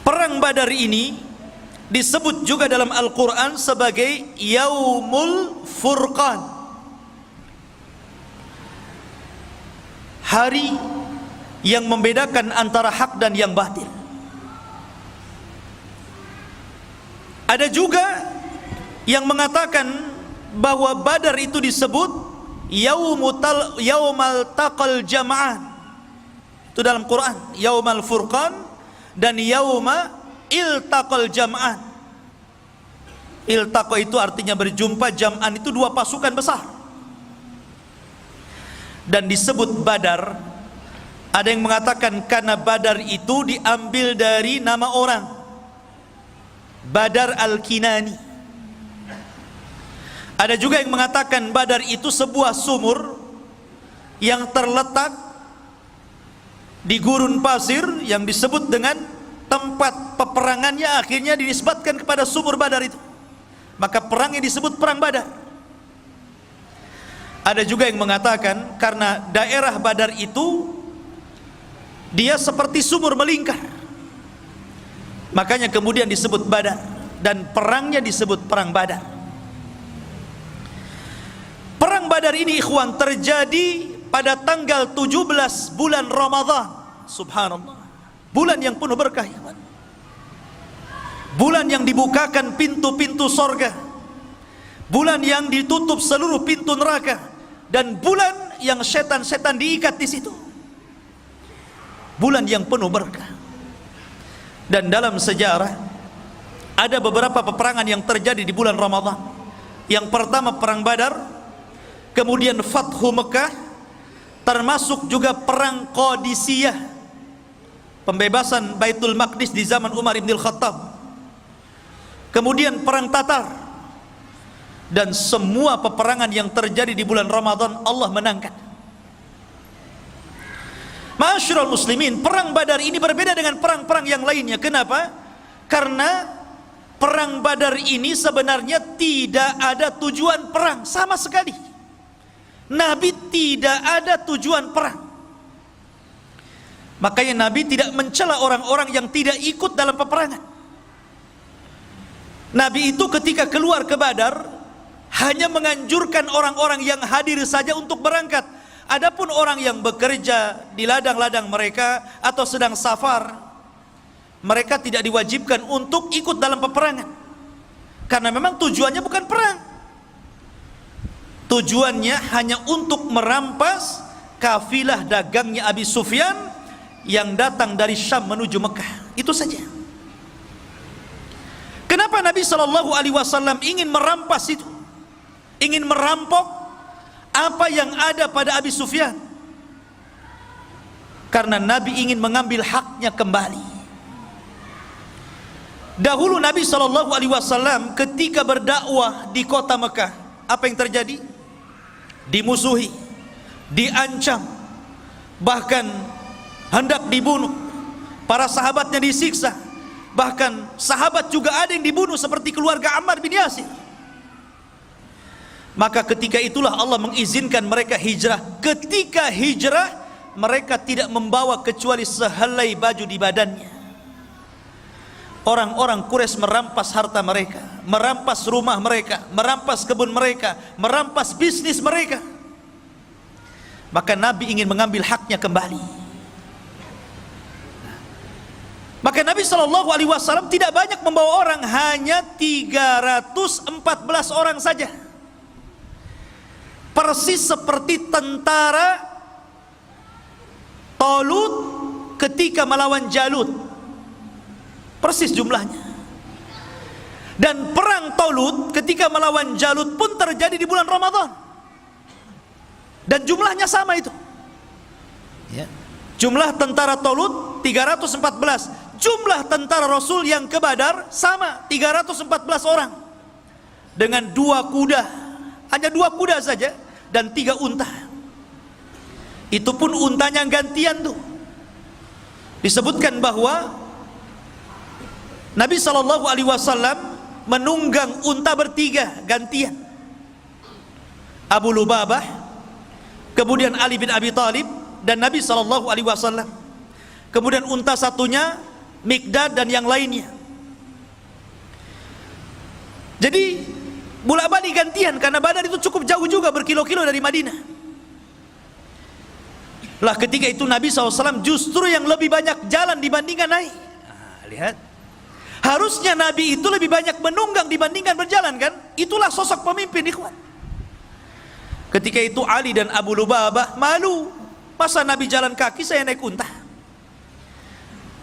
Perang Badar ini disebut juga dalam Al-Quran sebagai Yaumul Furqan, hari yang membedakan antara hak dan yang batil. Ada juga yang mengatakan bahwa Badar itu disebut Yaumal Taqal Jama'an. Itu dalam Quran, Yaumal Furqan dan Yauma Iltaqal Jam'an. Iltaqa itu artinya berjumpa, jam'an itu dua pasukan besar. Dan disebut Badar, ada yang mengatakan karena Badar itu diambil dari nama orang, Badar Al-Kinani. Ada juga yang mengatakan Badar itu sebuah sumur yang terletak di gurun pasir yang disebut dengan tempat peperangannya, akhirnya dinisbatkan kepada sumur Badar itu. Maka perangnya disebut perang Badar. Ada juga yang mengatakan karena daerah Badar itu dia seperti sumur melingkar, makanya kemudian disebut Badar, dan perangnya disebut perang Badar. Perang Badar ini ikhwan terjadi pada tanggal 17 bulan Ramadan. Subhanallah, bulan yang penuh berkah, ikhwan. Bulan yang dibukakan pintu-pintu sorga, bulan yang ditutup seluruh pintu neraka, dan bulan yang setan-setan diikat di situ. Bulan yang penuh berkah. Dan dalam sejarah ada beberapa peperangan yang terjadi di bulan Ramadan. Yang pertama perang Badar, kemudian Fathu Mekah, termasuk juga perang Qadisiyah, pembebasan Baitul Maqdis di zaman Umar ibn Khattab, kemudian perang Tatar, dan semua peperangan yang terjadi di bulan Ramadan Allah menangkan. Ma'asyiral muslimin, perang Badar ini berbeda dengan perang-perang yang lainnya. Kenapa? Karena perang Badar ini sebenarnya tidak ada tujuan perang sama sekali. Nabi tidak ada tujuan perang. Makanya Nabi tidak mencela orang-orang yang tidak ikut dalam peperangan. Nabi itu ketika keluar ke Badar hanya menganjurkan orang-orang yang hadir saja untuk berangkat. Adapun orang yang bekerja di ladang-ladang mereka atau sedang safar, mereka tidak diwajibkan untuk ikut dalam peperangan, karena memang tujuannya bukan perang. Tujuannya hanya untuk merampas kafilah dagangnya Abi Sufyan yang datang dari Syam menuju Mekah. Itu saja. Kenapa Nabi SAW ingin merampas itu, ingin merampok apa yang ada pada Abi Sufyan? Karena Nabi ingin mengambil haknya kembali. Dahulu Nabi SAW ketika berdakwah di kota Mekah, apa yang terjadi? Dimusuhi, diancam, bahkan hendak dibunuh. Para sahabatnya disiksa, bahkan sahabat juga ada yang dibunuh seperti keluarga Ammar bin Yasir. Maka ketika itulah Allah mengizinkan mereka hijrah. Ketika hijrah, mereka tidak membawa kecuali sehelai baju di badannya. Orang-orang Quraisy merampas harta mereka, merampas rumah mereka, merampas kebun mereka, merampas bisnis mereka. Maka Nabi ingin mengambil haknya kembali. Maka Nabi SAW tidak banyak membawa orang, hanya 314 orang saja. Persis seperti tentara Talut ketika melawan Jalut, persis jumlahnya. Dan perang Talut ketika melawan Jalut pun terjadi di bulan Ramadan, dan jumlahnya sama itu ya. Jumlah tentara Talut 314, jumlah tentara Rasul yang ke Badar sama 314 orang, dengan 2 kuda, hanya 2 kuda saja, dan 3 unta. Itu pun untanya gantian tuh. Disebutkan bahwa Nabi SAW menunggang unta bertiga gantian. Abu Lubabah, kemudian Ali bin Abi Thalib, dan Nabi SAW. Kemudian unta satunya Mikdad dan yang lainnya. Jadi bolak-balik gantian, karena Badar itu cukup jauh juga, berkilo-kilo dari Madinah. Lah ketika itu Nabi SAW justru yang lebih banyak jalan dibandingkan naik. Lihat, harusnya Nabi itu lebih banyak menunggang dibandingkan berjalan, kan? Itulah sosok pemimpin, ikhwan. Ketika itu Ali dan Abu Lubabah malu, masa Nabi jalan kaki, saya naik unta.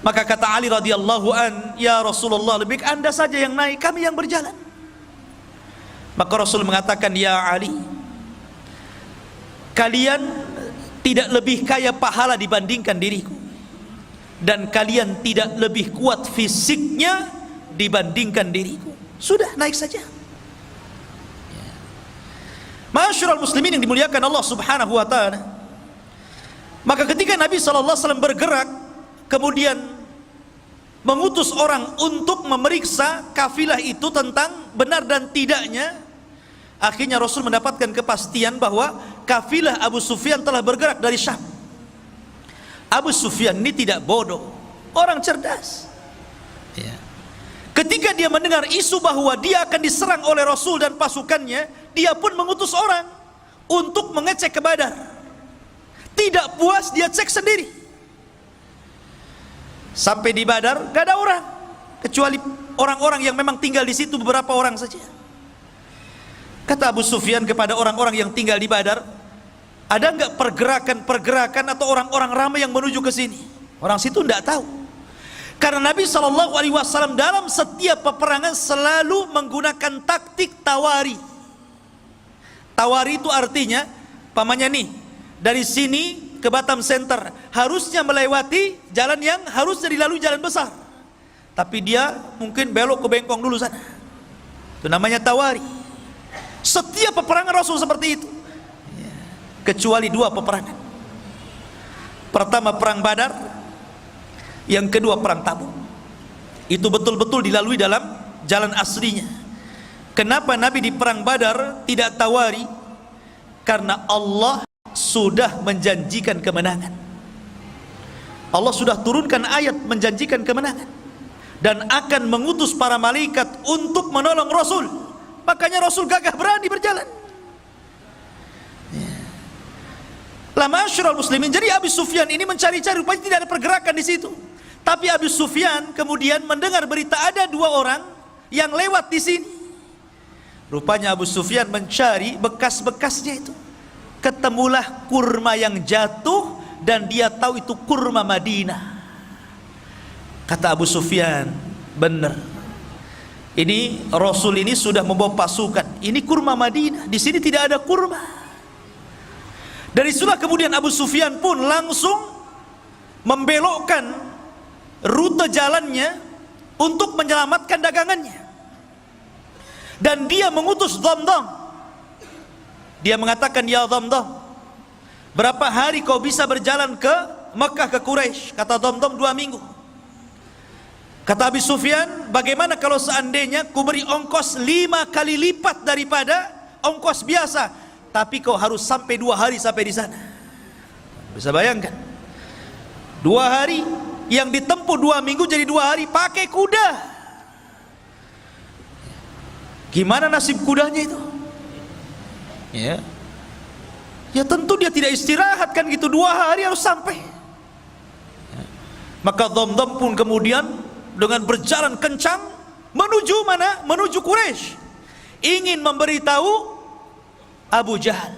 Maka kata Ali radhiyallahu an, ya Rasulullah, lebih baik Anda saja yang naik, kami yang berjalan. Maka Rasul mengatakan, ya Ali, kalian tidak lebih kaya pahala dibandingkan diriku, dan kalian tidak lebih kuat fisiknya dibandingkan diriku. Sudah, naik saja. Ma'asyiral muslimin yang dimuliakan Allah Subhanahu wa ta'ala. Maka ketika Nabi SAW bergerak, kemudian mengutus orang untuk memeriksa kafilah itu tentang benar dan tidaknya, akhirnya Rasul mendapatkan kepastian bahwa kafilah Abu Sufyan telah bergerak dari Syam. Abu Sufyan ini tidak bodoh, orang cerdas. Ketika dia mendengar isu bahwa dia akan diserang oleh Rasul dan pasukannya, dia pun mengutus orang untuk mengecek ke Badar. Tidak puas, dia cek sendiri. Sampai di Badar gak ada orang, kecuali orang-orang yang memang tinggal di situ, beberapa orang saja. Kata Abu Sufyan kepada orang-orang yang tinggal di Badar, ada nggak pergerakan atau orang-orang ramai yang menuju ke sini? Orang situ tidak tahu. Karena Nabi SAW dalam setiap peperangan selalu menggunakan taktik tawari. Tawari itu artinya, pamannya nih, dari sini ke Batam Center harusnya melewati jalan yang harusnya dilalui jalan besar, tapi dia mungkin belok ke Bengkong dulu sana. Itu namanya tawari. Setiap peperangan Rasul seperti itu, kecuali dua peperangan. Pertama perang Badar, yang kedua perang Tabuk. Itu betul-betul dilalui dalam jalan aslinya. Kenapa Nabi di perang Badar tidak tawari? Karena Allah sudah menjanjikan kemenangan. Allah sudah turunkan ayat menjanjikan kemenangan dan akan mengutus para malaikat untuk menolong Rasul. Makanya Rasul gagah berani berjalan. La ma'asyiral muslimin. Jadi Abu Sufyan ini mencari-cari, rupanya tidak ada pergerakan di situ. Tapi Abu Sufyan kemudian mendengar berita ada dua orang yang lewat di sini. Rupanya Abu Sufyan mencari bekas-bekasnya itu. Ketemulah kurma yang jatuh dan dia tahu itu kurma Madinah. Kata Abu Sufyan, benar. Ini Rasul ini sudah membawa pasukan. Ini kurma Madinah, di sini tidak ada kurma. Dari situlah kemudian Abu Sufyan pun langsung membelokkan rute jalannya untuk menyelamatkan dagangannya. Dan dia mengutus Dhamdam. Dia mengatakan, ya Dhamdam, berapa hari kau bisa berjalan ke Mekah, ke Quraisy? Kata Dhamdam, 2 minggu. Kata Abu Sufyan, bagaimana kalau seandainya ku beri ongkos 5 kali lipat daripada ongkos biasa, tapi kau harus sampai 2 hari sampai di sana. Bisa bayangkan, 2 hari yang ditempuh 2 minggu jadi 2 hari pakai kuda. Gimana nasib kudanya itu? Ya tentu dia tidak istirahat kan gitu, 2 hari harus sampai. Maka Dhamdam pun kemudian dengan berjalan kencang menuju mana? Menuju Quraisy, ingin memberitahu Abu Jahal.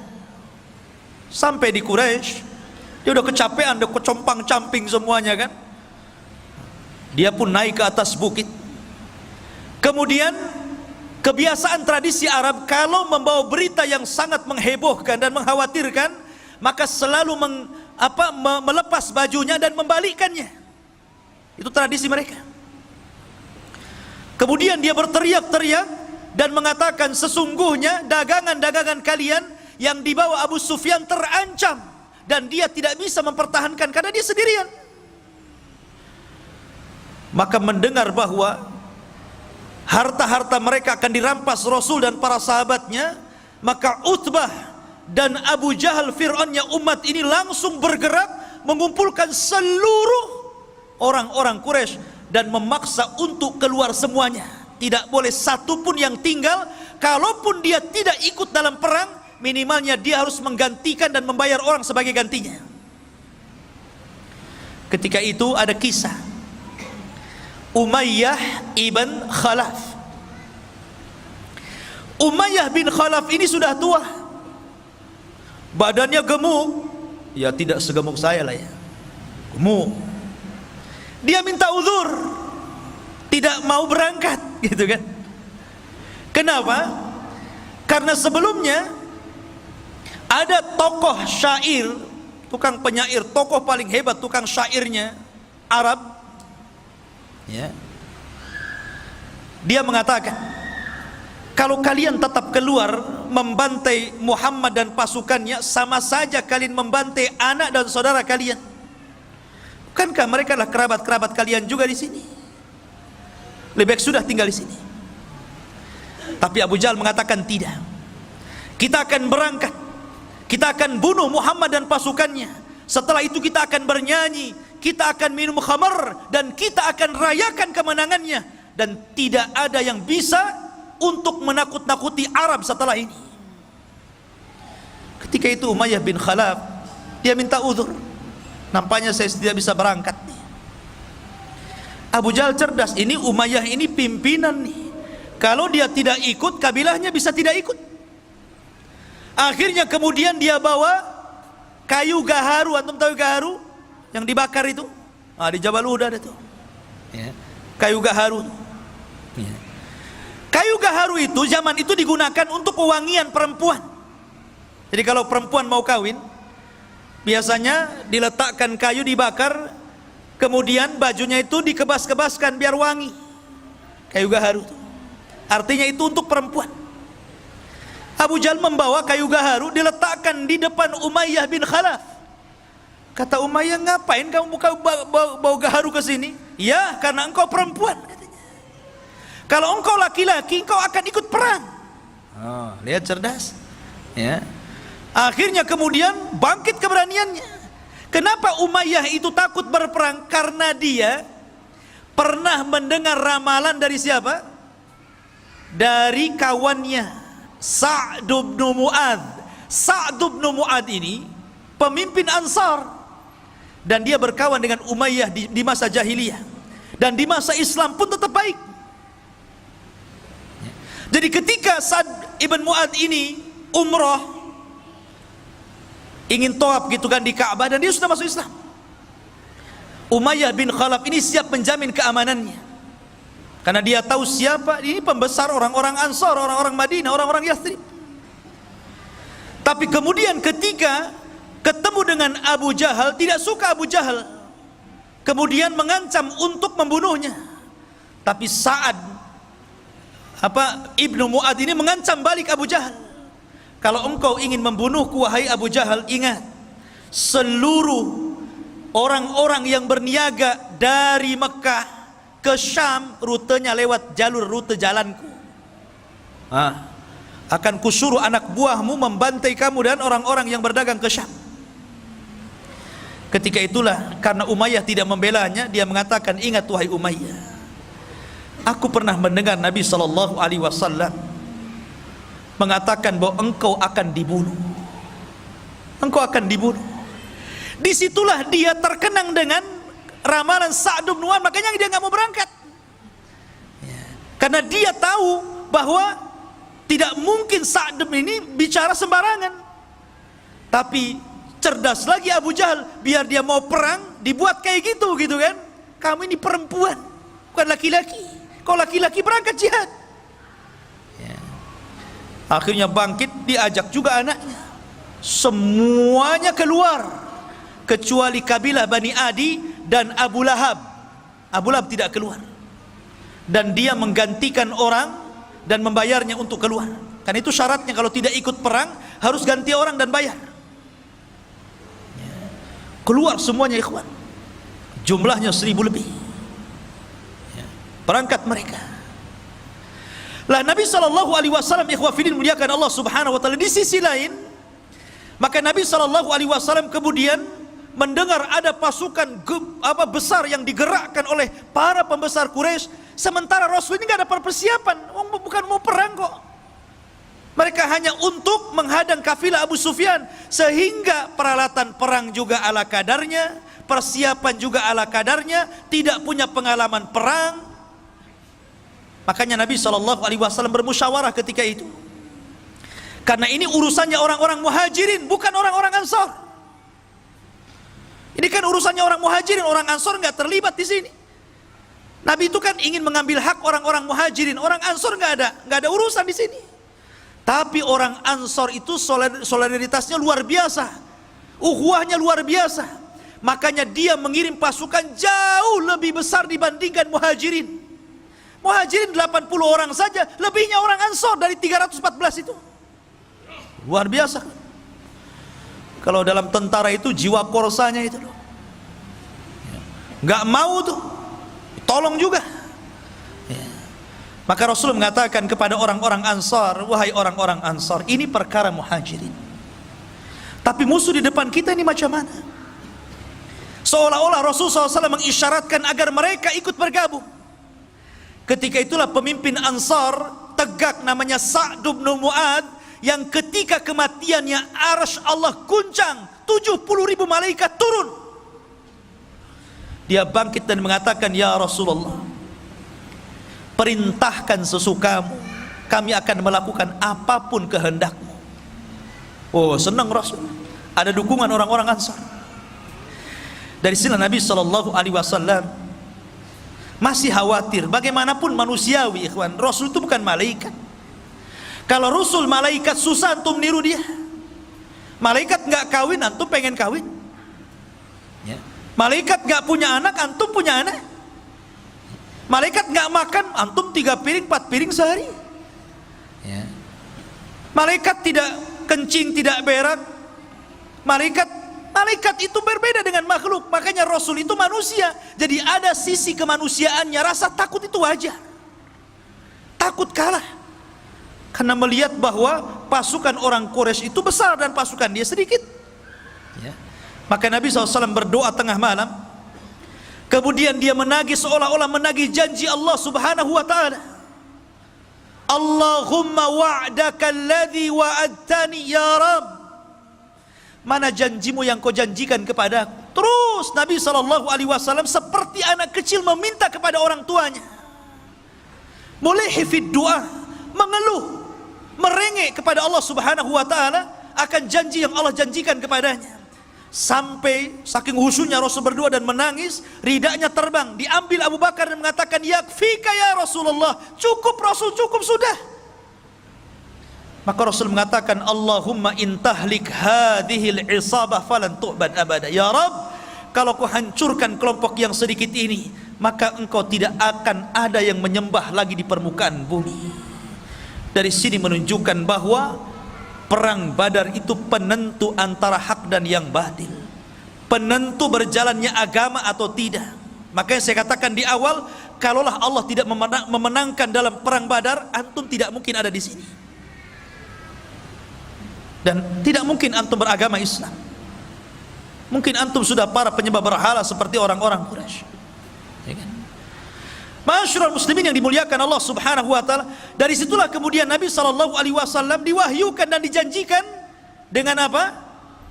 Sampai di Quraisy, dia udah kecapean, udah kecompang-camping semuanya kan. Dia pun naik ke atas bukit. Kemudian kebiasaan tradisi Arab, kalau membawa berita yang sangat menghebohkan dan mengkhawatirkan, maka selalu melepas bajunya dan membalikkannya. Itu tradisi mereka. Kemudian dia berteriak-teriak dan mengatakan, sesungguhnya dagangan-dagangan kalian yang dibawa Abu Sufyan terancam dan dia tidak bisa mempertahankan karena dia sendirian. Maka mendengar bahwa harta-harta mereka akan dirampas Rasul dan para sahabatnya, maka Utbah dan Abu Jahal, Fir'aunnya umat ini, langsung bergerak mengumpulkan seluruh orang-orang Quraisy dan memaksa untuk keluar semuanya. Tidak boleh satu pun yang tinggal. Kalaupun dia tidak ikut dalam perang, minimalnya dia harus menggantikan dan membayar orang sebagai gantinya. Ketika itu ada kisah Umayyah ibn Khalaf. Umayyah bin Khalaf ini sudah tua, badannya gemuk, ya tidak segemuk saya lah ya, gemuk. Dia minta uzur, tidak mau berangkat, gitu kan. Kenapa? Karena sebelumnya ada tokoh syair, tukang penyair, tokoh paling hebat, tukang syairnya Arab, ya. Dia mengatakan, kalau kalian tetap keluar membantai Muhammad dan pasukannya, sama saja kalian membantai anak dan saudara kalian. Bukankah mereka adalah kerabat-kerabat kalian juga di sini? Lebih baik sudah tinggal di sini. Tapi Abu Jahal mengatakan tidak. Kita akan berangkat, kita akan bunuh Muhammad dan pasukannya. Setelah itu kita akan bernyanyi, kita akan minum khamar, dan kita akan rayakan kemenangannya. Dan tidak ada yang bisa untuk menakut-nakuti Arab setelah ini. Ketika itu Umayyah bin Khalaf, dia minta uzur. Nampaknya saya tidak bisa berangkat nih. Abu Jahal cerdas, ini Umayyah ini pimpinan nih. Kalau dia tidak ikut, kabilahnya bisa tidak ikut. Akhirnya kemudian dia bawa kayu gaharu. Antum tahu gaharu yang dibakar itu? Ah, di Jabal Uhud ada tuh, ya. Kayu gaharu, ya. Kayu gaharu itu zaman itu digunakan untuk pewangian perempuan. Jadi kalau perempuan mau kawin, biasanya diletakkan kayu dibakar, kemudian bajunya itu dikebas-kebaskan biar wangi. Kayu gaharu itu artinya itu untuk perempuan. Abu Jahal membawa kayu gaharu, diletakkan di depan Umayyah bin Khalaf. Kata Umayyah, ngapain kamu bawa gaharu ke sini? Ya, karena engkau perempuan, katanya. Kalau engkau laki-laki, engkau akan ikut perang. Oh, lihat cerdas, ya. Akhirnya kemudian bangkit keberaniannya. Kenapa Umayyah itu takut berperang? Karena dia pernah mendengar ramalan dari siapa? Dari kawannya Sa'd bin Mu'adz. Sa'd bin Mu'adz ini pemimpin Ansar, dan dia berkawan dengan Umayyah di masa jahiliyah, dan di masa Islam pun tetap baik. Jadi ketika Sa'd ibn Mu'adz ini umrah, ingin tawaf gitu kan di Ka'bah, dan dia sudah masuk Islam, Umayyah bin Khalaf ini siap menjamin keamanannya. Karena dia tahu siapa ini pembesar orang-orang Ansar, orang-orang Madinah, orang-orang Yathrib. Tapi kemudian ketika ketemu dengan Abu Jahal, tidak suka Abu Jahal, kemudian mengancam untuk membunuhnya. Tapi Sa'ad Ibnu Mu'adz ini mengancam balik Abu Jahal, kalau engkau ingin membunuhku wahai Abu Jahal, ingat, seluruh orang-orang yang berniaga dari Mekah ke Syam, rutenya lewat jalur rute jalanku. Akan kusuruh anak buahmu membantai kamu dan orang-orang yang berdagang ke Syam. Ketika itulah, karena Umayyah tidak membelanya, dia mengatakan, ingat wahai Umayyah, aku pernah mendengar Nabi SAW mengatakan bahwa engkau akan dibunuh. Engkau akan dibunuh. Disitulah dia terkenang dengan ramalan Sa'd bin Mu'adz, makanya dia nggak mau berangkat. Karena dia tahu bahwa tidak mungkin Sa'd ini bicara sembarangan. Tapi cerdas lagi Abu Jahal, biar dia mau perang dibuat kayak gitu kan. Kamu ini perempuan, bukan laki-laki. Kalau laki-laki berangkat jihad. Akhirnya bangkit, diajak juga anaknya. Semuanya keluar kecuali kabilah Bani Adi dan Abu Lahab. Abu Lahab tidak keluar, dan dia menggantikan orang dan membayarnya untuk keluar. Karena itu syaratnya, kalau tidak ikut perang harus ganti orang dan bayar. Keluar semuanya ikhwan, jumlahnya 1000 lebih. Berangkat mereka. Lah Nabi SAW ikhwafidin muliakan Allah subhanahu wa ta'ala, di sisi lain maka Nabi SAW kemudian mendengar ada pasukan besar yang digerakkan oleh para pembesar Quraisy, sementara Rasul ini gak ada persiapan, bukan mau perang kok. Mereka hanya untuk menghadang kafilah Abu Sufyan, sehingga peralatan perang juga ala kadarnya, persiapan juga ala kadarnya, tidak punya pengalaman perang. Makanya Nabi SAW bermusyawarah ketika itu, karena ini urusannya orang-orang muhajirin, bukan orang-orang ansor. Ini kan urusannya orang muhajirin, orang ansor nggak terlibat di sini. Nabi itu kan ingin mengambil hak orang-orang muhajirin, orang ansor nggak ada urusan di sini. Tapi orang ansor itu solidaritasnya luar biasa, ukhuwahnya luar biasa. Makanya dia mengirim pasukan jauh lebih besar dibandingkan muhajirin. Muhajirin 80 orang saja, lebihnya orang ansor dari 314 itu. Luar biasa. Kalau dalam tentara itu jiwa korsanya itu loh, nggak mau tuh, tolong juga. Maka Rasul mengatakan kepada orang-orang ansar, wahai orang-orang ansar, ini perkara muhajirin, tapi musuh di depan kita ini macam mana? Seolah-olah Rasul SAW mengisyaratkan agar mereka ikut bergabung. Ketika itulah pemimpin ansar tegak, namanya Sa'd bin Mu'adz, yang ketika kematiannya arsy Allah guncang, 70.000 malaikat turun. Dia bangkit dan mengatakan, ya Rasulullah, perintahkan sesukamu, kami akan melakukan apapun kehendakmu. Oh, senang Rasul, ada dukungan orang-orang ansar. Dari sini Nabi SAW masih khawatir. Bagaimanapun manusiawi ikhwan, Rasul itu bukan malaikat. Kalau Rasul malaikat, susah antum niru dia. Malaikat nggak kawin, antum pengen kawin ya. Malaikat nggak punya anak, antum punya anak. Malaikat nggak makan, antum 3 piring 4 piring sehari ya. Malaikat tidak kencing, tidak berak. Malaikat itu berbeda dengan makhluk. Makanya Rasul itu manusia, jadi ada sisi kemanusiaannya. Rasa takut itu wajar, takut kalah, karena melihat bahwa pasukan orang Quraisy itu besar dan pasukan dia sedikit ya. Maka Nabi SAW berdoa tengah malam, kemudian dia menagih, seolah-olah menagih janji Allah subhanahu wa ta'ala. Allahumma wa'daka alladhi wa'adtani ya Rabb, mana janjimu yang kau janjikan kepadaku. Terus Nabi SAW seperti anak kecil meminta kepada orang tuanya, mulihi fid du'a, mengeluh, merengek kepada Allah subhanahu wa ta'ala akan janji yang Allah janjikan kepadanya. Sampai saking khusyuknya Rasul berdoa dan menangis, ridanya terbang, diambil Abu Bakar dan mengatakan, yakfika ya Rasulullah, cukup Rasul, cukup sudah. Maka Rasul mengatakan, Allahumma intahlik hadhil isabah falan tu'bad abada. Ya Rabb, kalau kau hancurkan kelompok yang sedikit ini, maka engkau tidak akan ada yang menyembah lagi di permukaan bumi. Dari sini menunjukkan bahwa perang Badar itu penentu antara hak dan yang batil, penentu berjalannya agama atau tidak. Makanya saya katakan di awal, kalaulah Allah tidak memenangkan dalam perang Badar, antum tidak mungkin ada di sini. Dan tidak mungkin antum beragama Islam. Mungkin antum sudah para penyembah berhala seperti orang-orang Quraisy ya kan? Masyarul muslimin yang dimuliakan Allah subhanahu wa ta'ala. Dari situlah kemudian Nabi SAW diwahyukan dan dijanjikan dengan apa?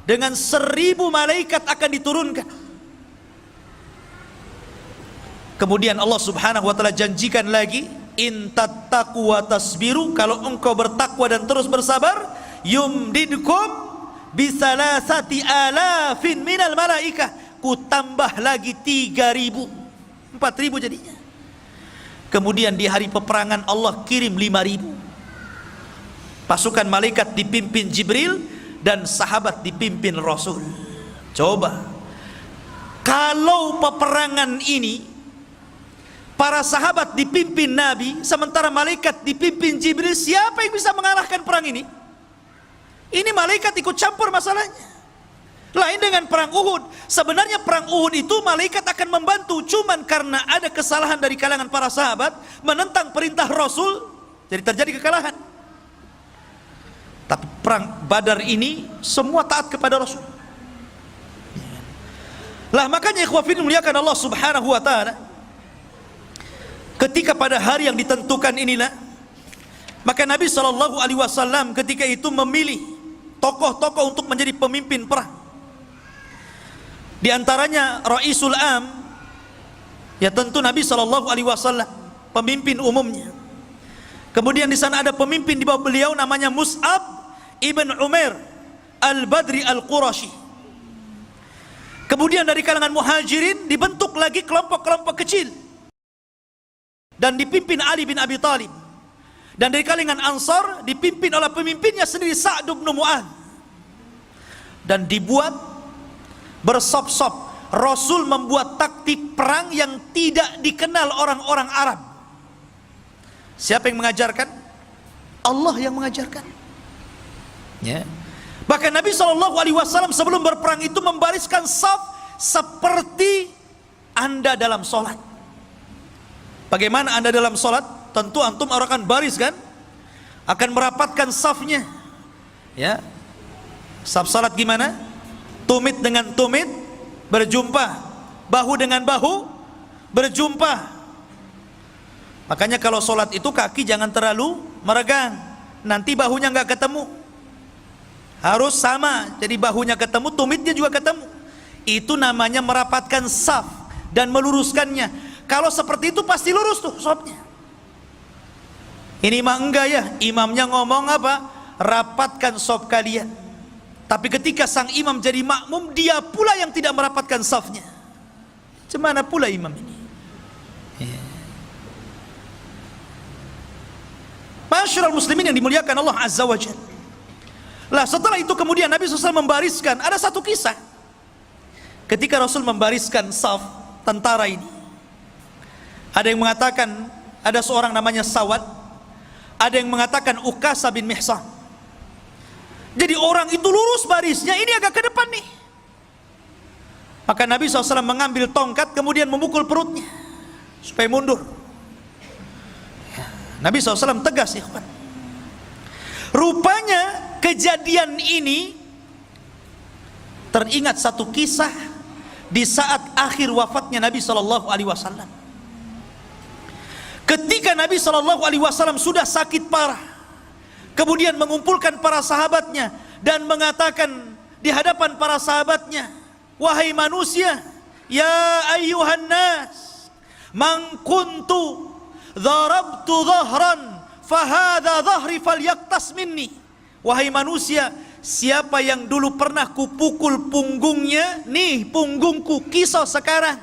Dengan 1000 malaikat akan diturunkan. Kemudian Allah subhanahu wa ta'ala janjikan lagi, in tattaqu wa tasbiru, kalau engkau bertakwa dan terus bersabar, yumdidkum bisalasati alafin minal malaikah, ku tambah lagi 3000, 4000 jadinya. Kemudian di hari peperangan Allah kirim 5000 pasukan malaikat dipimpin Jibril dan sahabat dipimpin Rasul. Coba kalau peperangan ini para sahabat dipimpin Nabi, sementara malaikat dipimpin Jibril, siapa yang bisa mengalahkan perang ini? Ini malaikat ikut campur masalahnya. Lain dengan perang Uhud. Sebenarnya perang Uhud itu malaikat akan membantu, cuman karena ada kesalahan dari kalangan para sahabat menentang perintah Rasul, jadi terjadi kekalahan. Tapi perang Badar ini semua taat kepada Rasul. Lah makanya ikhwah fillah muliakan Allah Subhanahu wa taala, ketika pada hari yang ditentukan inilah, maka Nabi sallallahu alaihi wasallam ketika itu memilih tokoh-tokoh untuk menjadi pemimpin perang. Di antaranya Raisul Am, ya tentu Nabi sallallahu alaihi wasallam, pemimpin umumnya. Kemudian di sana ada pemimpin di bawah beliau namanya Mus'ab ibn Umair Al-Badri Al-Qurashi. Kemudian dari kalangan muhajirin dibentuk lagi kelompok-kelompok kecil dan dipimpin Ali bin Abi Thalib. Dan dari kalangan Ansar dipimpin oleh pemimpinnya sendiri Sa'd bin Mu'adz. Dan dibuat bersop-sop. Rasul membuat taktik perang yang tidak dikenal orang-orang Arab. Siapa yang mengajarkan? Allah yang mengajarkan. Ya. Bahkan Nabi SAW sebelum berperang itu membariskan saf seperti Anda dalam sholat. Bagaimana Anda dalam sholat? Tentu antum akan baris kan? Akan merapatkan safnya. Ya. Saf salat gimana? Tumit dengan tumit berjumpa, bahu dengan bahu berjumpa. Makanya kalau sholat itu kaki jangan terlalu meregang, nanti bahunya nggak ketemu. Harus sama, jadi bahunya ketemu, tumitnya juga ketemu. Itu namanya merapatkan saf dan meluruskannya. Kalau seperti itu pasti lurus tuh safnya. Ini mah enggak ya, imamnya ngomong apa? Rapatkan saf kalian. Tapi ketika sang imam jadi makmum, dia pula yang tidak merapatkan safnya. Cemana pula imam ini? Masyarul muslimin yang dimuliakan Allah Azza wa Jalla. Lah setelah itu kemudian Nabi SAW membariskan. Ada satu kisah ketika Rasul membariskan saf tentara ini. Ada yang mengatakan ada seorang namanya Sawad, ada yang mengatakan Ukasa bin Mihsan. Jadi orang itu lurus barisnya, ini agak ke depan nih. Maka Nabi SAW mengambil tongkat kemudian memukul perutnya supaya mundur. Nabi SAW tegas, ikhwan. Rupanya kejadian ini teringat satu kisah di saat akhir wafatnya Nabi SAW. Ketika Nabi SAW sudah sakit parah, kemudian mengumpulkan para sahabatnya dan mengatakan di hadapan para sahabatnya, wahai manusia, ya ayyuhan nas, man kuntu darabtu dhahran fahadha dhahri falyaktas minni. Wahai manusia, siapa yang dulu pernah kupukul punggungnya, nih punggungku, kisos sekarang.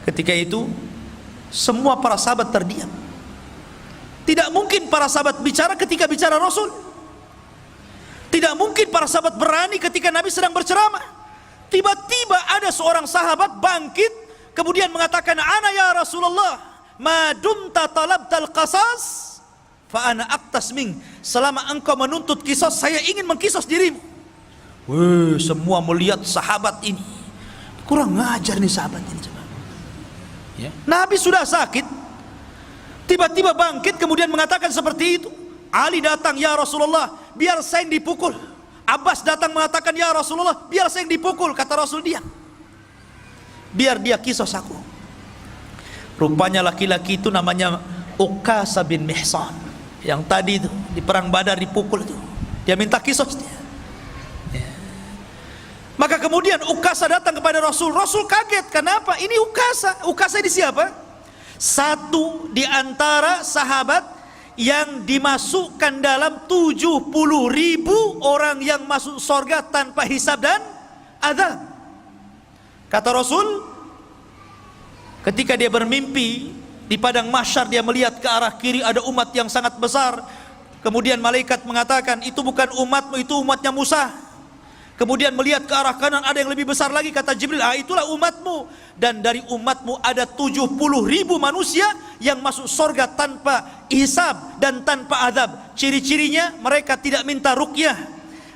Ketika itu semua para sahabat terdiam. Tidak mungkin para sahabat bicara ketika bicara Rasul. Tidak mungkin para sahabat berani ketika Nabi sedang berceramah. Tiba-tiba ada seorang sahabat bangkit kemudian mengatakan, ana ya Rasulullah, ma dumta talabtal qasas fa ana aqtas ming. Selama engkau menuntut kisos, saya ingin mengkisos dirimu. Wih, semua melihat sahabat ini. Kurang ngajar nih sahabat ini. Ya. Nabi sudah sakit, tiba-tiba bangkit kemudian mengatakan seperti itu. Ali datang, ya Rasulullah, biar saya yang dipukul. Abbas datang mengatakan, ya Rasulullah, biar saya yang dipukul. Kata Rasul, diam, biar dia kisos aku. Rupanya laki-laki itu namanya Ukasa bin Mihsan, yang tadi itu di perang Badar dipukul itu. Dia minta kisos dia. Ya. Maka kemudian Ukasa datang kepada Rasul. Rasul kaget, kenapa? Ini Ukasa. Ukasa ini siapa? Satu di antara sahabat yang dimasukkan dalam 70.000 orang yang masuk surga tanpa hisab dan azab. Kata Rasul, ketika dia bermimpi di padang mahsyar, dia melihat ke arah kiri ada umat yang sangat besar. Kemudian malaikat mengatakan, itu bukan umatmu, itu umatnya Musa. Kemudian melihat ke arah kanan ada yang lebih besar lagi, kata Jibril, itulah umatmu. Dan dari umatmu ada 70.000 manusia yang masuk surga tanpa hisab dan tanpa azab. Ciri-cirinya, mereka tidak minta ruqyah,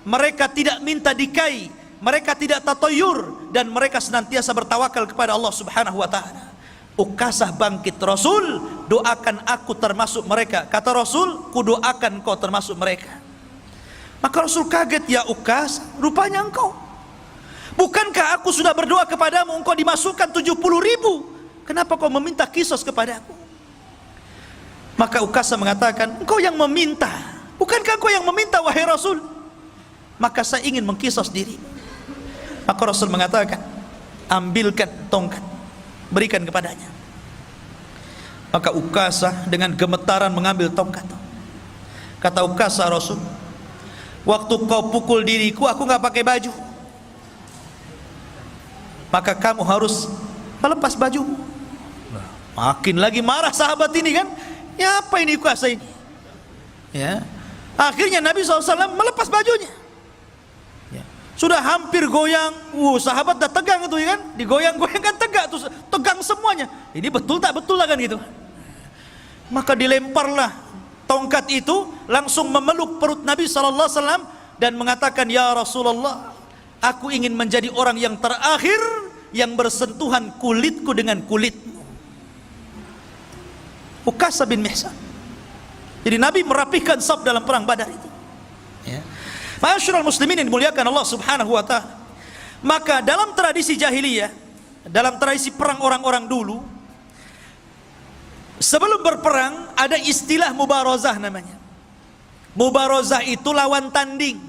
mereka tidak minta dikai, mereka tidak tatoyur, dan mereka senantiasa bertawakal kepada Allah Subhanahu wa ta'ala. Ukasah bangkit, Rasul, doakan aku termasuk mereka. Kata Rasul, ku doakan kau termasuk mereka. Maka Rasul kaget, ya Ukasah, rupanya engkau. Bukankah aku sudah berdoa kepadamu, engkau dimasukkan 70.000? Kenapa kau meminta kisos kepadaku? Maka Ukasah mengatakan, engkau yang meminta. Bukankah engkau yang meminta, wahai Rasul? Maka saya ingin mengkisos diri. Maka Rasul mengatakan, ambilkan tongkat, berikan kepadanya. Maka Ukasah dengan gemetaran mengambil tongkat. Kata Ukasah, Rasul, waktu kau pukul diriku, aku nggak pakai baju, maka kamu harus melepas bajumu. Makin lagi marah sahabat ini kan, ya apa ini Ukasah ini? Ya, akhirnya Nabi SAW melepas bajunya. Ya. Sudah hampir goyang, sahabat dah tegang itu ya kan, digoyang-goyang kan tegak tuh, tegang semuanya. Ini betul tak betul lah kan gitu. Maka dilemparlah tongkat itu, langsung memeluk perut Nabi SAW dan mengatakan, ya Rasulullah, aku ingin menjadi orang yang terakhir yang bersentuhan kulitku dengan kulitmu. Ukasah bin Mihsan. Jadi Nabi merapihkan saf dalam perang Badar itu. Ya. Ma'asyiral muslimin yang dimuliakan Allah Subhanahu wa taala. Maka dalam tradisi jahiliyah, dalam tradisi perang orang-orang dulu, sebelum berperang ada istilah mubarazah namanya. Mubarazah itu lawan tanding.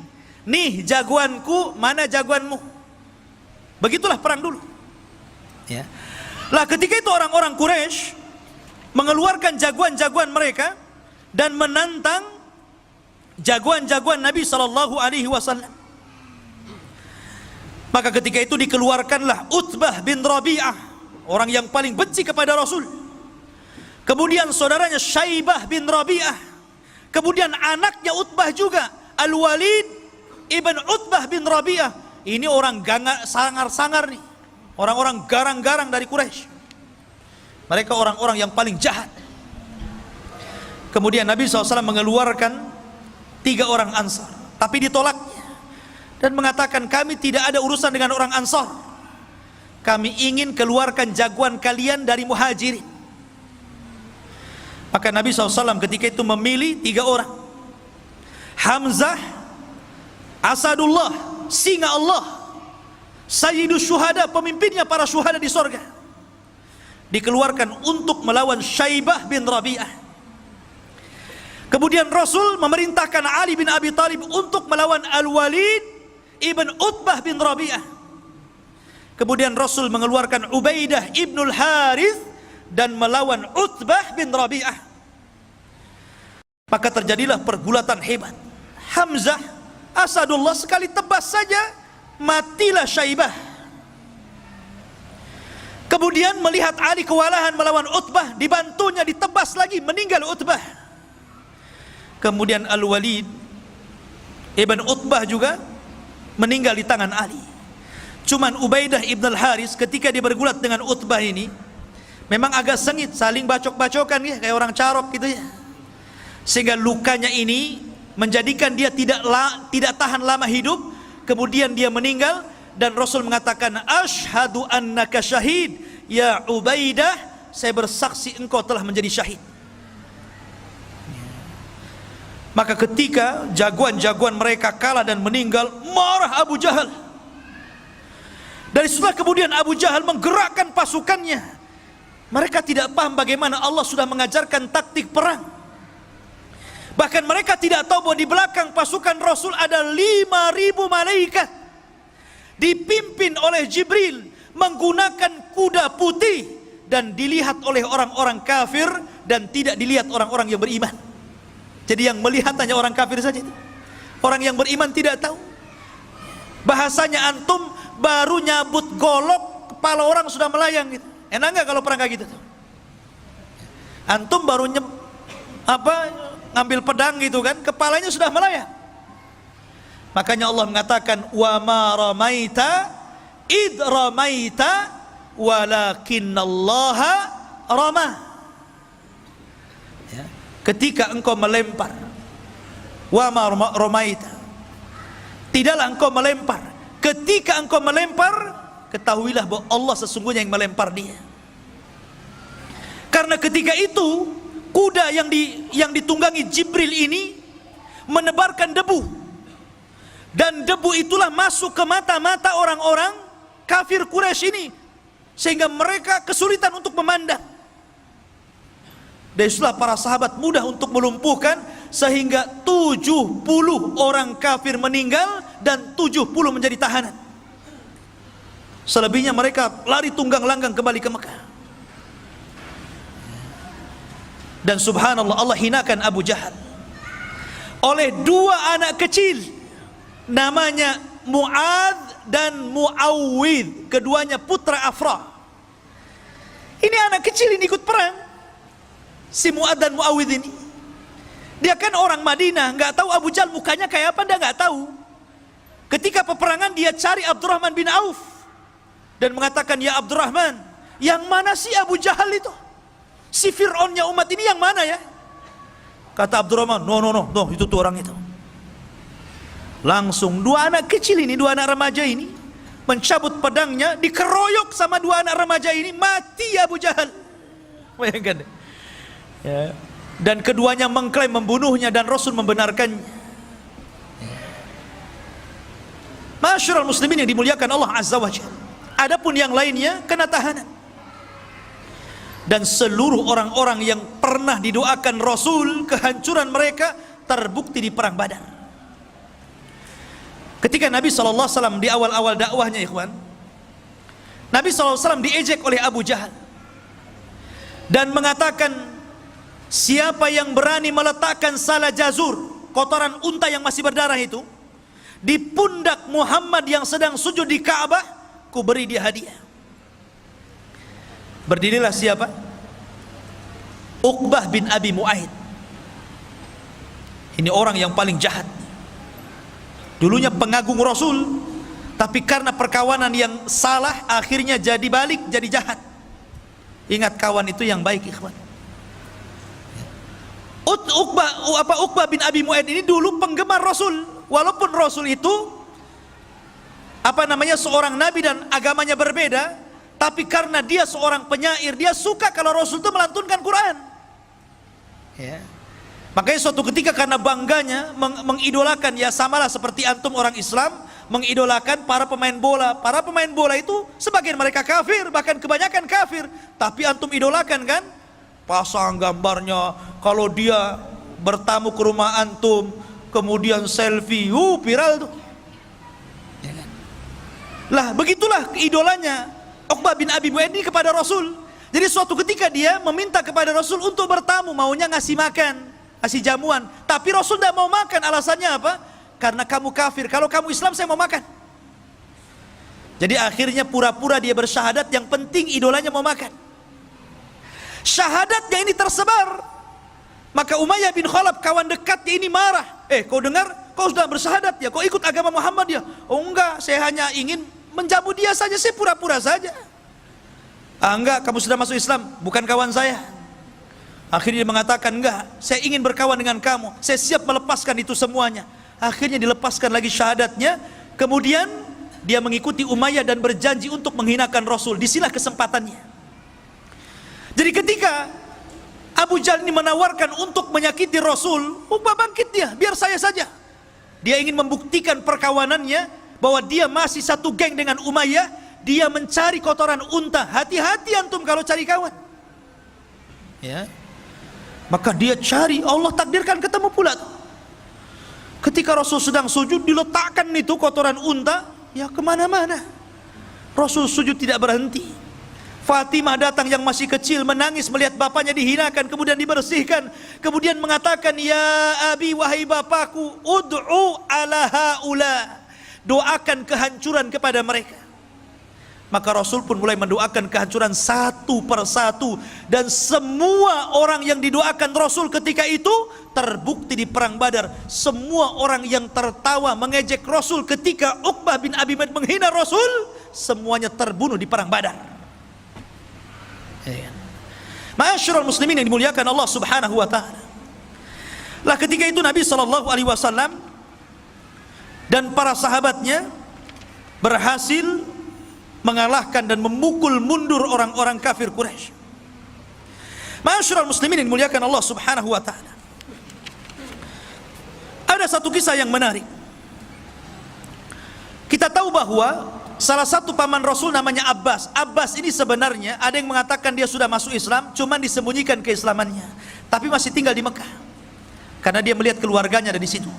Nih jagoanku, mana jagoanmu. Begitulah perang dulu. Ya. Lah ketika itu orang-orang Quraisy mengeluarkan jagoan-jagoan mereka dan menantang jagoan-jagoan Nabi sallallahu alaihi wasallam. Maka ketika itu dikeluarkanlah Utbah bin Rabi'ah, orang yang paling benci kepada Rasul. Kemudian saudaranya Syaibah bin Rabi'ah. Kemudian anaknya Utbah juga, Al-Walid ibn Utbah bin Rabi'ah. Ini orang sangar-sangar nih, orang-orang garang-garang dari Quraisy. Mereka orang-orang yang paling jahat. Kemudian Nabi SAW mengeluarkan 3 orang Ansar, tapi ditolaknya dan mengatakan, kami tidak ada urusan dengan orang Ansar, kami ingin keluarkan jagoan kalian dari Muhajirin. Maka Nabi SAW ketika itu memilih 3 orang, Hamzah, Asadullah, singa Allah, Sayyidus Syuhada, pemimpinnya para syuhada di sorga, dikeluarkan untuk melawan Syaibah bin Rabi'ah. Kemudian Rasul memerintahkan Ali bin Abi Thalib untuk melawan Al-Walid ibn Utbah bin Rabi'ah. Kemudian Rasul mengeluarkan Ubaidah ibnul Harith dan melawan Utbah bin Rabi'ah. Maka terjadilah pergulatan hebat. Hamzah, Asadullah sekali tebas saja matilah Syaibah. Kemudian melihat Ali kewalahan melawan Utbah, dibantunya ditebas lagi, meninggal Utbah. Kemudian Al-Walid ibn Utbah juga meninggal di tangan Ali. Cuman Ubaidah ibn al-Haris ketika dia bergulat dengan Utbah ini memang agak sengit, saling bacok-bacokan ya, kayak orang carok gitu ya. Sehingga lukanya ini menjadikan dia tidak tahan lama hidup, kemudian dia meninggal. Dan Rasul mengatakan, asyhadu annaka syahid ya Ubaidah, saya bersaksi engkau telah menjadi syahid. Maka ketika jagoan-jagoan mereka kalah dan meninggal, marah Abu Jahal. Dari setelah kemudian Abu Jahal menggerakkan pasukannya. Mereka tidak paham bagaimana Allah sudah mengajarkan taktik perang. Bahkan mereka tidak tahu bahwa di belakang pasukan Rasul ada 5.000 malaikat, dipimpin oleh Jibril, menggunakan kuda putih, dan dilihat oleh orang-orang kafir dan tidak dilihat orang-orang yang beriman. Jadi yang melihat hanya orang kafir saja. Orang yang beriman tidak tahu. Bahasanya antum baru nyabut golok, kepala orang sudah melayang gitu. Enak nggak kalau perang kayak gitu tuh? Antum baru ngambil pedang gitu kan, kepalanya sudah melayang. Makanya Allah mengatakan, wa ma ramaita id ramaita walakinnallaha rama. Ya. Ketika engkau melempar, wa ma ramaita, tidaklah engkau melempar. Ketika engkau melempar, ketahuilah bahwa Allah sesungguhnya yang melempar dia. Karena ketika itu kuda yang ditunggangi Jibril ini menebarkan debu, dan debu itulah masuk ke mata-mata orang-orang kafir Quraisy ini, sehingga mereka kesulitan untuk memandang. Dan itulah para sahabat mudah untuk melumpuhkan, sehingga 70 orang kafir meninggal dan 70 menjadi tahanan. Selebihnya mereka lari tunggang langgang kembali ke Mekah. Dan subhanallah, Allah hinakan Abu Jahal oleh dua anak kecil, namanya Mu'adz dan Mu'awwidh, keduanya putra Afra. Ini anak kecil ini ikut perang, si Mu'adz dan Mu'awwidh ini. Dia kan orang Madinah, nggak tahu Abu Jahal mukanya kayak apa, dia nggak tahu. Ketika peperangan dia cari Abdurrahman bin Auf dan mengatakan, ya Abdurrahman, yang mana sih Abu Jahal itu? Si Fir'aunnya umat ini yang mana ya? Kata Abdurrahman, no, itu tuh orang itu. Langsung dua anak kecil ini, dua anak remaja ini mencabut pedangnya, dikeroyok sama dua anak remaja ini, mati Abu Jahal. Bayangkan ya. Dan keduanya mengklaim membunuhnya dan Rasul membenarkannya. Masyarul muslimin yang dimuliakan Allah Azza wa Jalla. Adapun yang lainnya kena tahanan. Dan seluruh orang-orang yang pernah didoakan Rasul kehancuran mereka terbukti di perang Badar. Ketika Nabi SAW di awal-awal dakwahnya, ikhwan, Nabi SAW diejek oleh Abu Jahal dan mengatakan, siapa yang berani meletakkan salah jazur, kotoran unta yang masih berdarah itu, di pundak Muhammad yang sedang sujud di Ka'bah, ku beri dia hadiah. Berdirilah siapa? Uqbah bin Abi Mu'aid. Ini orang yang paling jahat. Dulunya pengagung Rasul, tapi karena perkawanan yang salah akhirnya jadi balik, jadi jahat. Ingat, kawan itu yang baik, ikhwan. Uqbah bin Abi Mu'aid ini dulu penggemar Rasul, walaupun Rasul itu seorang nabi dan agamanya berbeda, tapi karena dia seorang penyair, dia suka kalau Rasul itu melantunkan Quran. Ya. Makanya suatu ketika karena bangganya mengidolakan, ya samalah seperti antum orang Islam mengidolakan para pemain bola. Para pemain bola itu sebagian mereka kafir, bahkan kebanyakan kafir, tapi antum idolakan kan? Pasang gambarnya, kalau dia bertamu ke rumah antum, kemudian selfie, viral tuh. Ya kan? Lah begitulah idolanya Uqbah bin Abi Mu'aid ini kepada Rasul. Jadi suatu ketika dia meminta kepada Rasul untuk bertamu, maunya ngasih makan, ngasih jamuan, tapi Rasul tidak mau makan. Alasannya apa? Karena kamu kafir, kalau kamu Islam saya mau makan. Jadi akhirnya pura-pura dia bersyahadat, yang penting idolanya mau makan. Syahadatnya ini tersebar, maka Umayyah bin Khalaf, kawan dekatnya ini marah. Kau dengar, kau sudah bersyahadat ya, kau ikut agama Muhammad ya? Oh enggak, saya hanya ingin menjamu dia saja, saya pura-pura saja. Enggak, kamu sudah masuk Islam, bukan kawan saya. Akhirnya dia mengatakan, enggak, saya ingin berkawan dengan kamu, saya siap melepaskan itu semuanya. Akhirnya dilepaskan lagi syahadatnya. Kemudian dia mengikuti Umayyah dan berjanji untuk menghinakan Rasul. Disinilah kesempatannya. Jadi ketika Abu Jahal ini menawarkan untuk menyakiti Rasul, Uqbah bangkit dia, biar saya saja. Dia ingin membuktikan perkawanannya, bahwa dia masih satu geng dengan Umayyah. Dia mencari kotoran unta. Hati-hati antum kalau cari kawan ya. Maka dia cari, Allah takdirkan ketemu pula tuh. Ketika Rasul sedang sujud, diletakkan itu kotoran unta, ya kemana-mana. Rasul sujud tidak berhenti. Fatimah datang yang masih kecil, menangis melihat bapaknya dihinakan, kemudian dibersihkan, kemudian mengatakan, ya abi, wahai bapakku, ud'u ala haula, doakan kehancuran kepada mereka. Maka Rasul pun mulai mendoakan kehancuran satu persatu, dan semua orang yang didoakan Rasul ketika itu terbukti di perang Badar. Semua orang yang tertawa mengejek Rasul ketika Uqbah bin Abi Mu'aid menghina Rasul, semuanya terbunuh di perang Badar. Ma'asyiral muslimin yang dimuliakan Allah Subhanahu wa taala. Lah ketika itu Nabi SAW dan para sahabatnya berhasil mengalahkan dan memukul mundur orang-orang kafir Quraisy. Ma'asyiral muslimin yang dimuliakan Allah Subhanahu wa taala. Ada satu kisah yang menarik. Kita tahu bahwa salah satu paman Rasul namanya Abbas. Abbas ini sebenarnya ada yang mengatakan dia sudah masuk Islam, cuman disembunyikan keislamannya, tapi masih tinggal di Mekah karena dia melihat keluarganya ada di situ.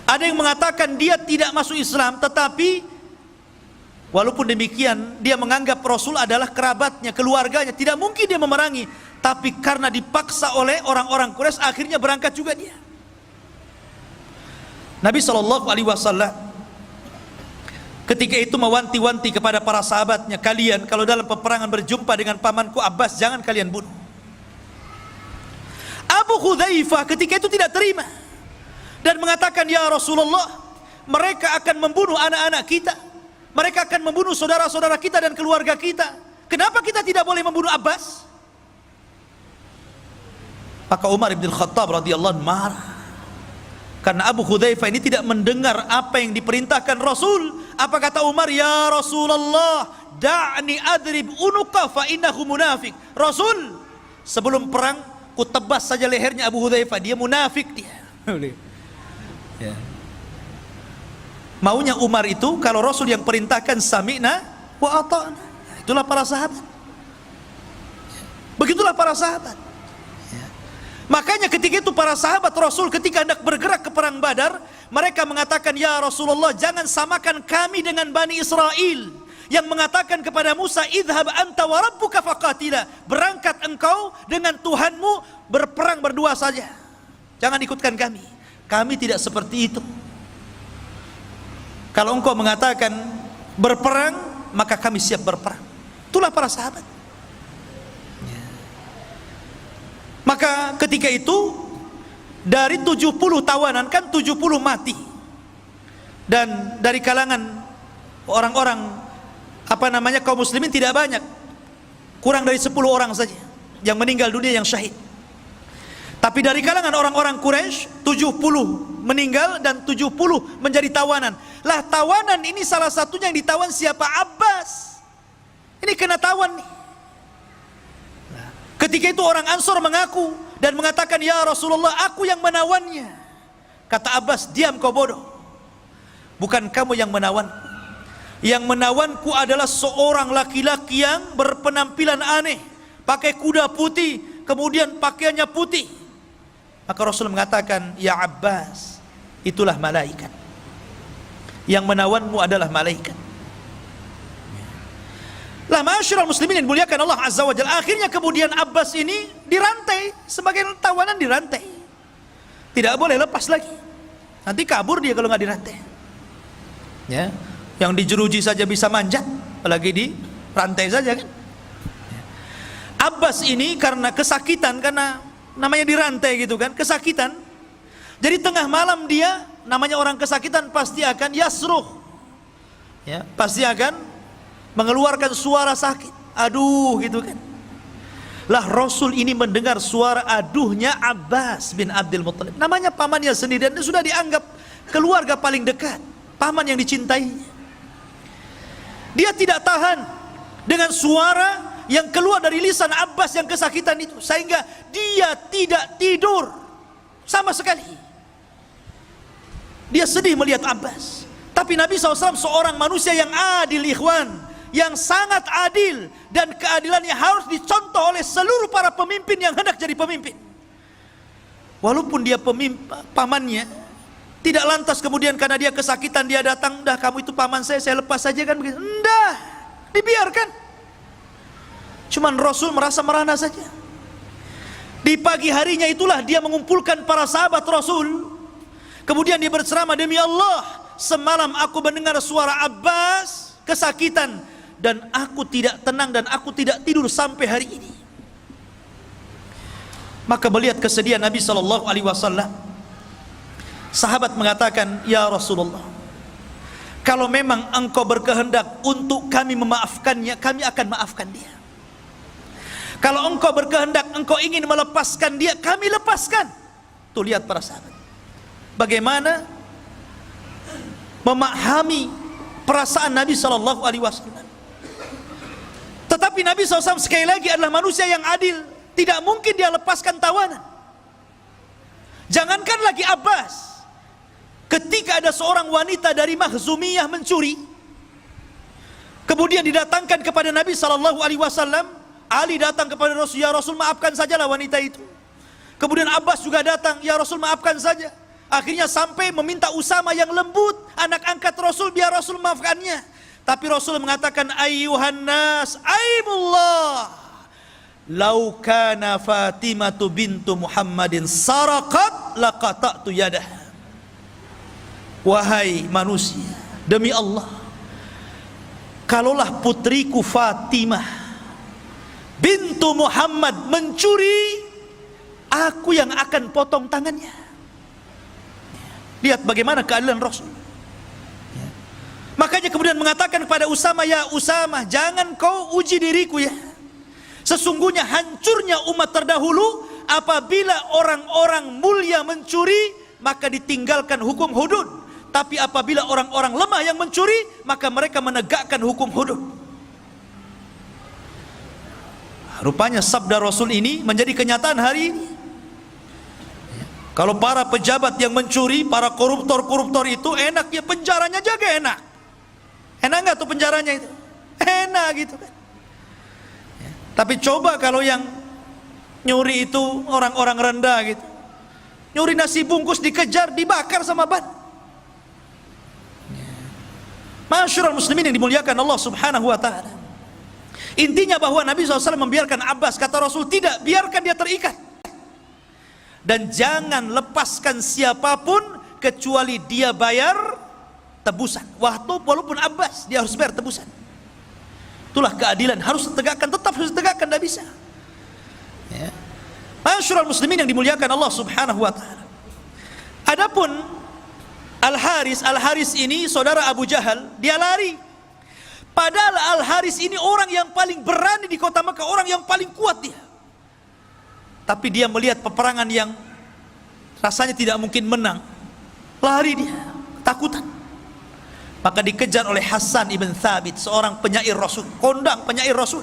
Ada yang mengatakan dia tidak masuk Islam, tetapi walaupun demikian dia menganggap Rasul adalah kerabatnya, keluarganya, tidak mungkin dia memerangi, tapi karena dipaksa oleh orang-orang Quraisy akhirnya berangkat juga dia. Nabi SAW ketika itu mewanti-wanti kepada para sahabatnya, kalian kalau dalam peperangan berjumpa dengan pamanku Abbas, jangan kalian bunuh. Abu Hudzaifah ketika itu tidak terima dan mengatakan, ya Rasulullah, mereka akan membunuh anak-anak kita, mereka akan membunuh saudara-saudara kita dan keluarga kita, kenapa kita tidak boleh membunuh Abbas? Maka Umar bin Khattab radhiyallahu anhu marah karena Abu Hudzaifah ini tidak mendengar apa yang diperintahkan Rasul. Apa kata Umar? Ya Rasulullah, da'ni adrib unuqa fa innahu munafiq. Rasul, sebelum perang ku tebas saja lehernya Abu Hudzaifah, dia munafik dia. Ya. Maunya Umar itu kalau Rasul yang perintahkan sami'na wa ata'na. Itulah para sahabat. Begitulah para sahabat. Makanya ketika itu para sahabat Rasul ketika hendak bergerak ke perang Badar, mereka mengatakan, ya Rasulullah, jangan samakan kami dengan Bani Israel yang mengatakan kepada Musa, idhab anta wa rabbuka faqatila, berangkat engkau dengan Tuhanmu berperang berdua saja, jangan ikutkan kami. Kami tidak seperti itu. Kalau engkau mengatakan berperang, maka kami siap berperang. Itulah para sahabat. Maka ketika itu dari 70 tawanan, kan 70 mati, dan dari kalangan orang-orang kaum muslimin tidak banyak, kurang dari 10 orang saja yang meninggal dunia, yang syahid. Tapi dari kalangan orang-orang Quraisy 70 meninggal dan 70 menjadi tawanan. Lah tawanan ini salah satunya yang ditawan siapa? Abbas. Ini kena tawan nih. Ketika itu orang Ansor mengaku dan mengatakan, ya Rasulullah, aku yang menawannya. Kata Abbas, diam kau bodoh, bukan kamu yang menawan. Yang menawanku adalah seorang laki-laki yang berpenampilan aneh, pakai kuda putih, kemudian pakaiannya putih. Maka Rasul mengatakan, ya Abbas, itulah malaikat. Yang menawanmu adalah malaikat. Lah ma'asyiral muslimin yang dimuliakan Allah Azza wa Jalla, akhirnya kemudian Abbas ini dirantai, sebagai tawanan dirantai, tidak boleh lepas lagi, nanti kabur dia kalau nggak dirantai. Ya, yang dijeruji saja bisa manjat, apalagi di rantai saja kan. Abbas ini karena kesakitan, karena namanya dirantai gitu kan, kesakitan. Jadi tengah malam dia, namanya orang kesakitan pasti akan yasruh, ya, pasti akan mengeluarkan suara sakit, aduh gitu kan. Lah Rasul ini mendengar suara aduhnya Abbas bin Abdul Muttalib, namanya pamannya sendiri dan sudah dianggap keluarga paling dekat, paman yang dicintainya. Dia tidak tahan dengan suara yang keluar dari lisan Abbas yang kesakitan itu, sehingga dia tidak tidur sama sekali. Dia sedih melihat Abbas. Tapi Nabi SAW seorang manusia yang adil, ikhwan, yang sangat adil, dan keadilannya harus dicontoh oleh seluruh para pemimpin yang hendak jadi pemimpin. Walaupun dia pamannya, tidak lantas kemudian karena dia kesakitan dia datang, dah kamu itu paman saya lepas saja kan begitu. Enggak, dibiarkan. Cuman Rasul merasa merana saja. Di pagi harinya itulah dia mengumpulkan para sahabat Rasul. Kemudian dia berceramah, demi Allah, semalam aku mendengar suara Abbas kesakitan, dan aku tidak tenang dan aku tidak tidur sampai hari ini. Maka melihat kesedihan Nabi SAW, sahabat mengatakan, ya Rasulullah, kalau memang engkau berkehendak untuk kami memaafkannya, kami akan maafkan dia. Kalau engkau berkehendak, engkau ingin melepaskan dia, kami lepaskan. Tuh lihat para sahabat, bagaimana memahami perasaan Nabi SAW. Tetapi Nabi SAW sekali lagi adalah manusia yang adil. Tidak mungkin dia lepaskan tawanan. Jangankan lagi Abbas, ketika ada seorang wanita dari Makhzumiyah mencuri, kemudian didatangkan kepada Nabi SAW, Ali datang kepada Rasul, ya Rasul maafkan sajalah wanita itu. Kemudian Abbas juga datang, ya Rasul maafkan saja. Akhirnya sampai meminta Usama yang lembut, anak angkat Rasul, biar Rasul maafkannya. Tapi Rasul mengatakan, ayyuhan nas, aimullah, lau kana Fatimatu bintu Muhammadin saraqat laqata'tu yadah. Wahai manusia, demi Allah, kalaulah putriku Fatimah bintu Muhammad mencuri, aku yang akan potong tangannya. Lihat bagaimana keadilan Rasul. Makanya kemudian mengatakan kepada Usama, ya Usama, jangan kau uji diriku ya. Sesungguhnya hancurnya umat terdahulu apabila orang-orang mulia mencuri, maka ditinggalkan hukum hudud. Tapi apabila orang-orang lemah yang mencuri, maka mereka menegakkan hukum hudud. Rupanya sabda Rasul ini menjadi kenyataan hari ini. Kalau para pejabat yang mencuri, para koruptor-koruptor itu enak ya, penjaranya jaga enak. Enak nggak tuh penjaranya itu? Enak gitu kan. Tapi coba kalau yang nyuri itu orang-orang rendah gitu, nyuri nasi bungkus dikejar, dibakar sama ban. Masyarul muslimin yang dimuliakan Allah Subhanahu wa ta'ala. Intinya bahwa Nabi SAW membiarkan Abbas, kata Rasul, tidak, biarkan dia terikat. Dan jangan lepaskan siapapun kecuali dia bayar tebusan. Walaupun Abbas, dia harus bayar tebusan. Itulah keadilan, harus ditegakkan, tetap harus ditegakkan, tidak bisa. Ya. Masyarul muslimin yang dimuliakan Allah Subhanahu wa ta'ala. Adapun Al-Haris ini saudara Abu Jahal, dia lari. Padahal Al-Haris ini orang yang paling berani di kota Mekah, orang yang paling kuat dia. Tapi dia melihat peperangan yang rasanya tidak mungkin menang, lari dia, takutan. Maka dikejar oleh Hasan ibn Thabit, seorang penyair Rasul, kondang penyair Rasul.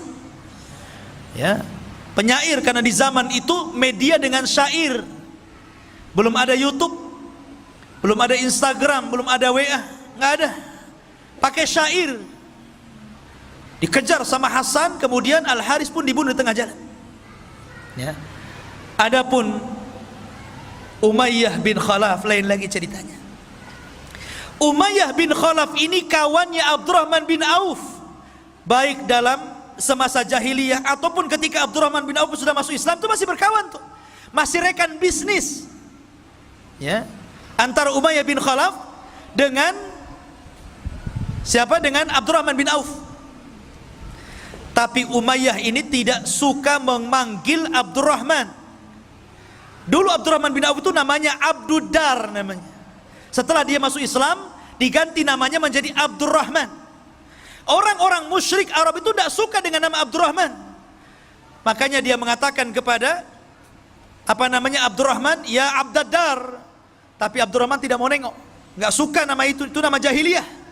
Ya, penyair karena di zaman itu media dengan syair. Belum ada YouTube, belum ada Instagram, belum ada WA, nggak ada. Pakai syair. Dikejar sama Hasan, kemudian Al-Haris pun dibunuh di tengah jalan. Ya. Adapun Umayyah bin Khalaf lain lagi ceritanya. Umayyah bin Khalaf ini kawannya Abdurrahman bin Auf, baik dalam semasa jahiliyah ataupun ketika Abdurrahman bin Auf sudah masuk Islam, itu masih berkawan tuh, masih rekan bisnis. Ya, antara Umayyah bin Khalaf dengan siapa? Dengan Abdurrahman bin Auf. Tapi Umayyah ini tidak suka memanggil Abdurrahman. Dulu Abdurrahman bin Auf itu namanya Abduddar namanya. Setelah dia masuk Islam, diganti namanya menjadi Abdurrahman. Orang-orang musyrik Arab itu tidak suka dengan nama Abdurrahman. Makanya dia mengatakan kepada Abdurrahman, ya Abdaddar. Tapi Abdurrahman tidak mau nengok, nggak suka nama itu nama jahiliyah.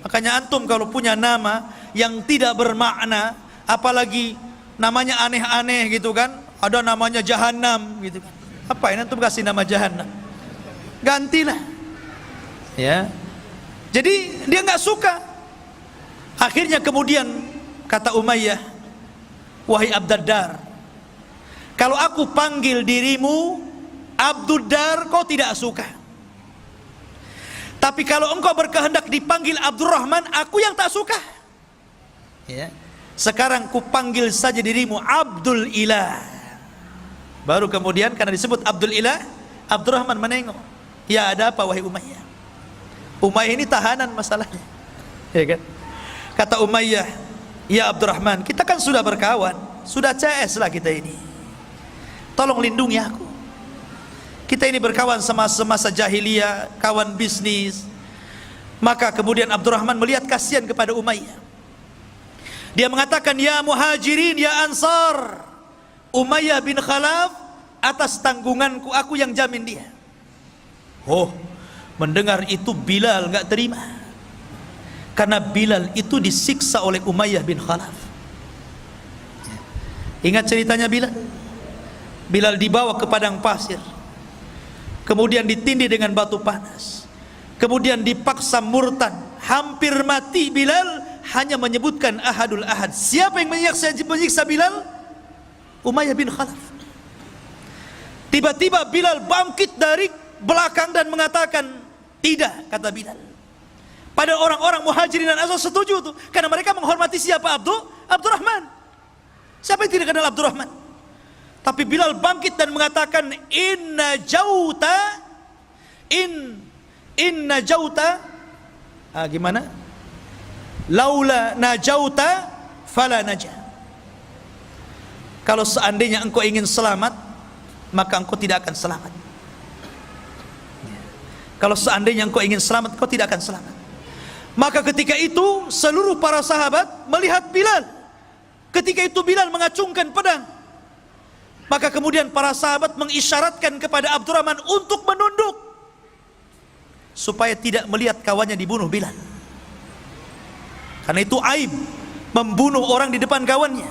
Makanya antum kalau punya nama yang tidak bermakna, apalagi namanya aneh-aneh gitu kan, ada namanya Jahannam gitu kan, apa ini antum kasih nama Jahannam? Gantilah. Ya, jadi dia nggak suka. Akhirnya kemudian kata Umayyah, wahai Abdaddar, kalau aku panggil dirimu Abduddar, kau tidak suka. Tapi kalau engkau berkehendak dipanggil Abdurrahman, aku yang tak suka. Ya, sekarang ku panggil saja dirimu Abdul Ilah. Baru kemudian karena disebut Abdul Ilah, Abdurrahman menengok. Ya, ada apa wahai Umayyah? Umayyah ini tahanan masalahnya, ya kan? Kata Umayyah, ya Abdurrahman, kita kan sudah berkawan, sudah CS lah kita ini. Tolong lindungi aku. Kita ini berkawan semasa jahiliyah, kawan bisnis. Maka kemudian Abdurrahman melihat kasihan kepada Umayyah. Dia mengatakan, ya Muhajirin, ya Ansar, Umayyah bin Khalaf atas tanggunganku, aku yang jamin dia. Oh, mendengar itu Bilal nggak terima, karena Bilal itu disiksa oleh Umayyah bin Khalaf. Ingat ceritanya Bilal? Bilal dibawa ke padang pasir, kemudian ditindih dengan batu panas, kemudian dipaksa murtad, hampir mati Bilal, hanya menyebutkan ahadul ahad. Siapa yang menyiksa Bilal? Umayyah bin Khalaf. Tiba-tiba Bilal bangkit dari belakang dan mengatakan, tidak, kata Bilal. Pada orang-orang Muhajirin dan Ansar setuju tuh, karena mereka menghormati siapa? Abdurrahman. Siapa yang tidak kenal Abdurrahman? Tapi Bilal bangkit dan mengatakan, inna jauta, gimana? Laula najauta fala najah. Kalau seandainya engkau ingin selamat, maka engkau tidak akan selamat. Kalau seandainya engkau ingin selamat, engkau tidak akan selamat. Maka ketika itu seluruh para sahabat melihat Bilal. Ketika itu Bilal mengacungkan pedang. Maka kemudian para sahabat mengisyaratkan kepada Abdurrahman untuk menunduk, supaya tidak melihat kawannya dibunuh Bilal. Karena itu aib membunuh orang di depan kawannya.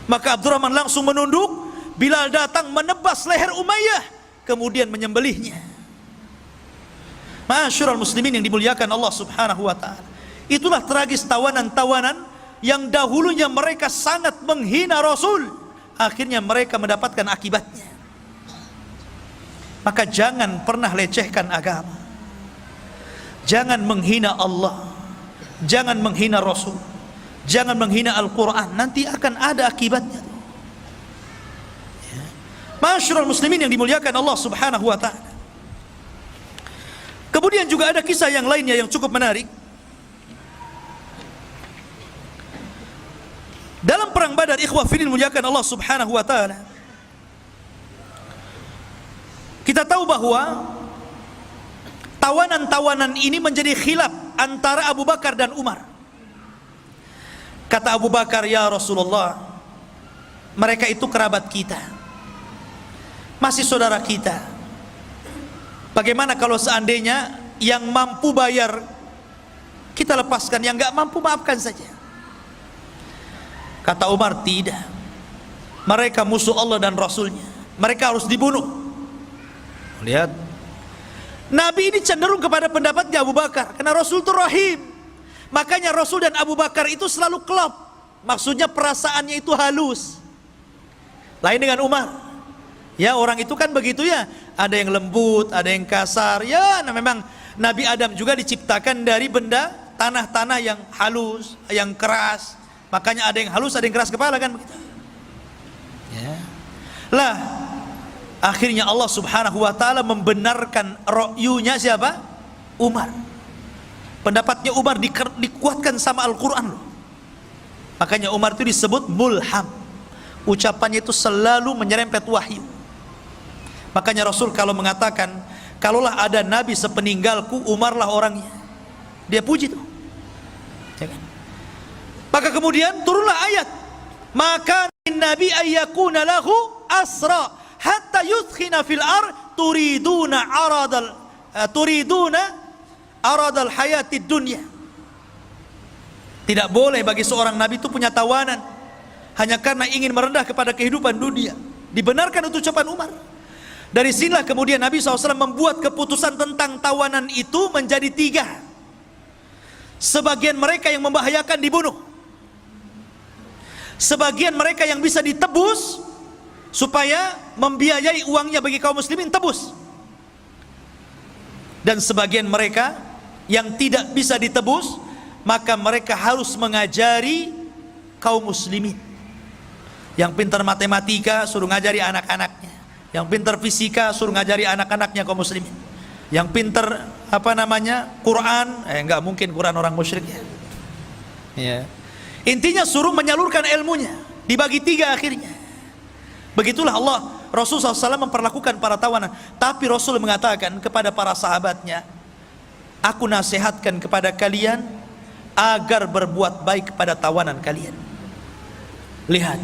Maka Abdurrahman langsung menunduk. Bilal datang menebas leher Umayyah, kemudian menyembelihnya. Ma'asyiral muslimin yang dimuliakan Allah Subhanahu wa taala. Itulah tragis tawanan-tawanan yang dahulunya mereka sangat menghina Rasul. Akhirnya mereka mendapatkan akibatnya. Maka jangan pernah lecehkan agama. Jangan menghina Allah. Jangan menghina Rasul. Jangan menghina Al-Quran. Nanti akan ada akibatnya. Ma'asyiral muslimin yang dimuliakan Allah Subhanahu wa ta'ala. Kemudian juga ada kisah yang lainnya yang cukup menarik. Dalam perang Badar, ikhwah fillah muliakan Allah Subhanahu wa taala, kita tahu bahwa tawanan-tawanan ini menjadi khilaf antara Abu Bakar dan Umar. Kata Abu Bakar, ya Rasulullah, mereka itu kerabat kita, masih saudara kita. Bagaimana kalau seandainya yang mampu bayar kita lepaskan, yang nggak mampu maafkan saja? Kata Umar, tidak. Mereka musuh Allah dan Rasulnya. Mereka harus dibunuh. Lihat, Nabi ini cenderung kepada pendapatnya Abu Bakar, karena Rasul itu rahim. Makanya Rasul dan Abu Bakar itu selalu klop. Maksudnya perasaannya itu halus. Lain dengan Umar. Ya, orang itu kan begitu ya. Ada yang lembut, ada yang kasar. Ya, nah memang Nabi Adam juga diciptakan dari benda tanah-tanah yang halus, yang keras. Makanya ada yang halus, ada yang keras kepala, kan begitu. Ya. Lah, akhirnya Allah Subhanahu wa taala membenarkan ra'yunya siapa? Umar. Pendapatnya Umar dikuatkan sama Al-Qur'an loh. Makanya Umar itu disebut mulham. Ucapannya itu selalu menyerempet wahyu. Makanya Rasul kalau mengatakan, kalaulah ada nabi sepeninggalku, Umarlah orangnya. Dia puji tuh. Ya kan? Maka kemudian turunlah ayat, maka nabi ayyakuna lahu asra hatta yudkhina fil ar turiduna aradal hayatid dunya. Tidak boleh bagi seorang nabi itu punya tawanan hanya karena ingin merendah kepada kehidupan dunia. Dibenarkan itu ucapan Umar. Dari sinilah kemudian Nabi SAW membuat keputusan tentang tawanan itu menjadi 3. Sebagian mereka yang membahayakan dibunuh, sebagian mereka yang bisa ditebus supaya membiayai uangnya bagi kaum muslimin, tebus. Dan sebagian mereka yang tidak bisa ditebus, maka mereka harus mengajari kaum muslimin. Yang pintar matematika suruh ngajari anak-anaknya, yang pintar fisika suruh ngajari anak-anaknya kaum muslimin. Yang pintar Quran, enggak mungkin Quran orang musyrik ya. Ya. Intinya suruh menyalurkan ilmunya, dibagi 3 akhirnya. Begitulah Allah, Rasul SAW memperlakukan para tawanan. Tapi Rasul mengatakan kepada para sahabatnya, aku nasihatkan kepada kalian agar berbuat baik kepada tawanan kalian. Lihat,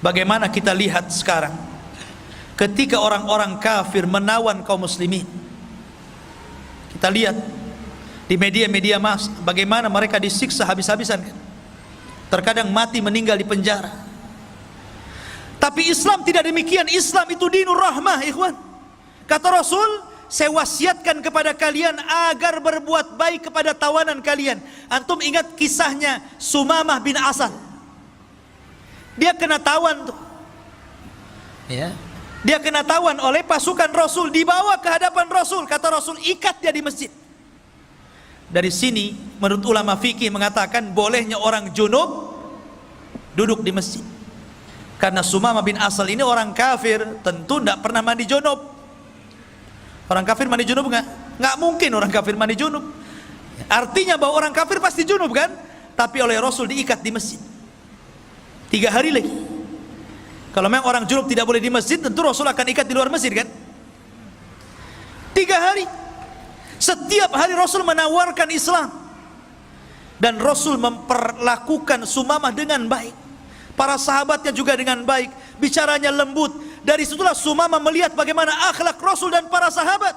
bagaimana kita lihat sekarang, ketika orang-orang kafir menawan kaum muslimin. Kita lihat di media-media mas, bagaimana mereka disiksa habis-habisan kan? Terkadang mati meninggal di penjara. Tapi Islam tidak demikian. Islam itu dinur rahmah, ikhwan. Kata Rasul, saya wasiatkan kepada kalian agar berbuat baik kepada tawanan kalian. Antum ingat kisahnya Sumamah bin Asal. Dia kena tawan tuh. Ya. Dia kena tawan oleh pasukan Rasul, dibawa ke hadapan Rasul. Kata Rasul, ikat dia di masjid. Dari sini menurut ulama fikih mengatakan bolehnya orang junub duduk di masjid. Karena Sumamah bin Asal ini orang kafir, tentu tidak pernah mandi junub. Orang kafir mandi junub enggak? Enggak mungkin orang kafir mandi junub. Artinya bahwa orang kafir pasti junub kan? Tapi oleh Rasul diikat di masjid 3 hari lagi. Kalau memang orang junub tidak boleh di masjid, tentu Rasul akan ikat di luar masjid kan? 3 hari. Setiap hari Rasul menawarkan Islam. Dan Rasul memperlakukan Sumamah dengan baik. Para sahabatnya juga dengan baik, bicaranya lembut. Dari situlah Sumamah melihat bagaimana akhlak Rasul dan para sahabat.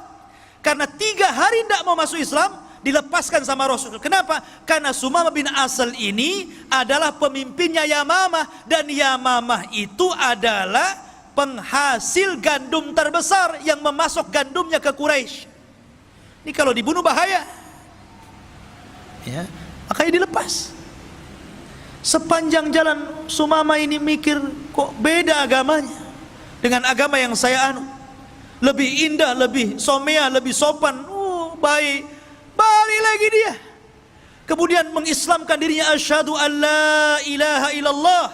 Karena 3 hari tidak mau masuk Islam, dilepaskan sama Rasul. Kenapa? Karena Sumamah bin Asal ini adalah pemimpinnya Yamamah, dan Yamamah itu adalah penghasil gandum terbesar yang memasok gandumnya ke Quraisy. Ini kalau dibunuh bahaya. Ya, makanya dilepas. Sepanjang jalan Sumamah ini mikir, kok beda agamanya dengan agama yang saya anut. Lebih indah, lebih somea, lebih sopan. Baik. Balik lagi dia. Kemudian mengislamkan dirinya, asyhadu an la ilaha illallah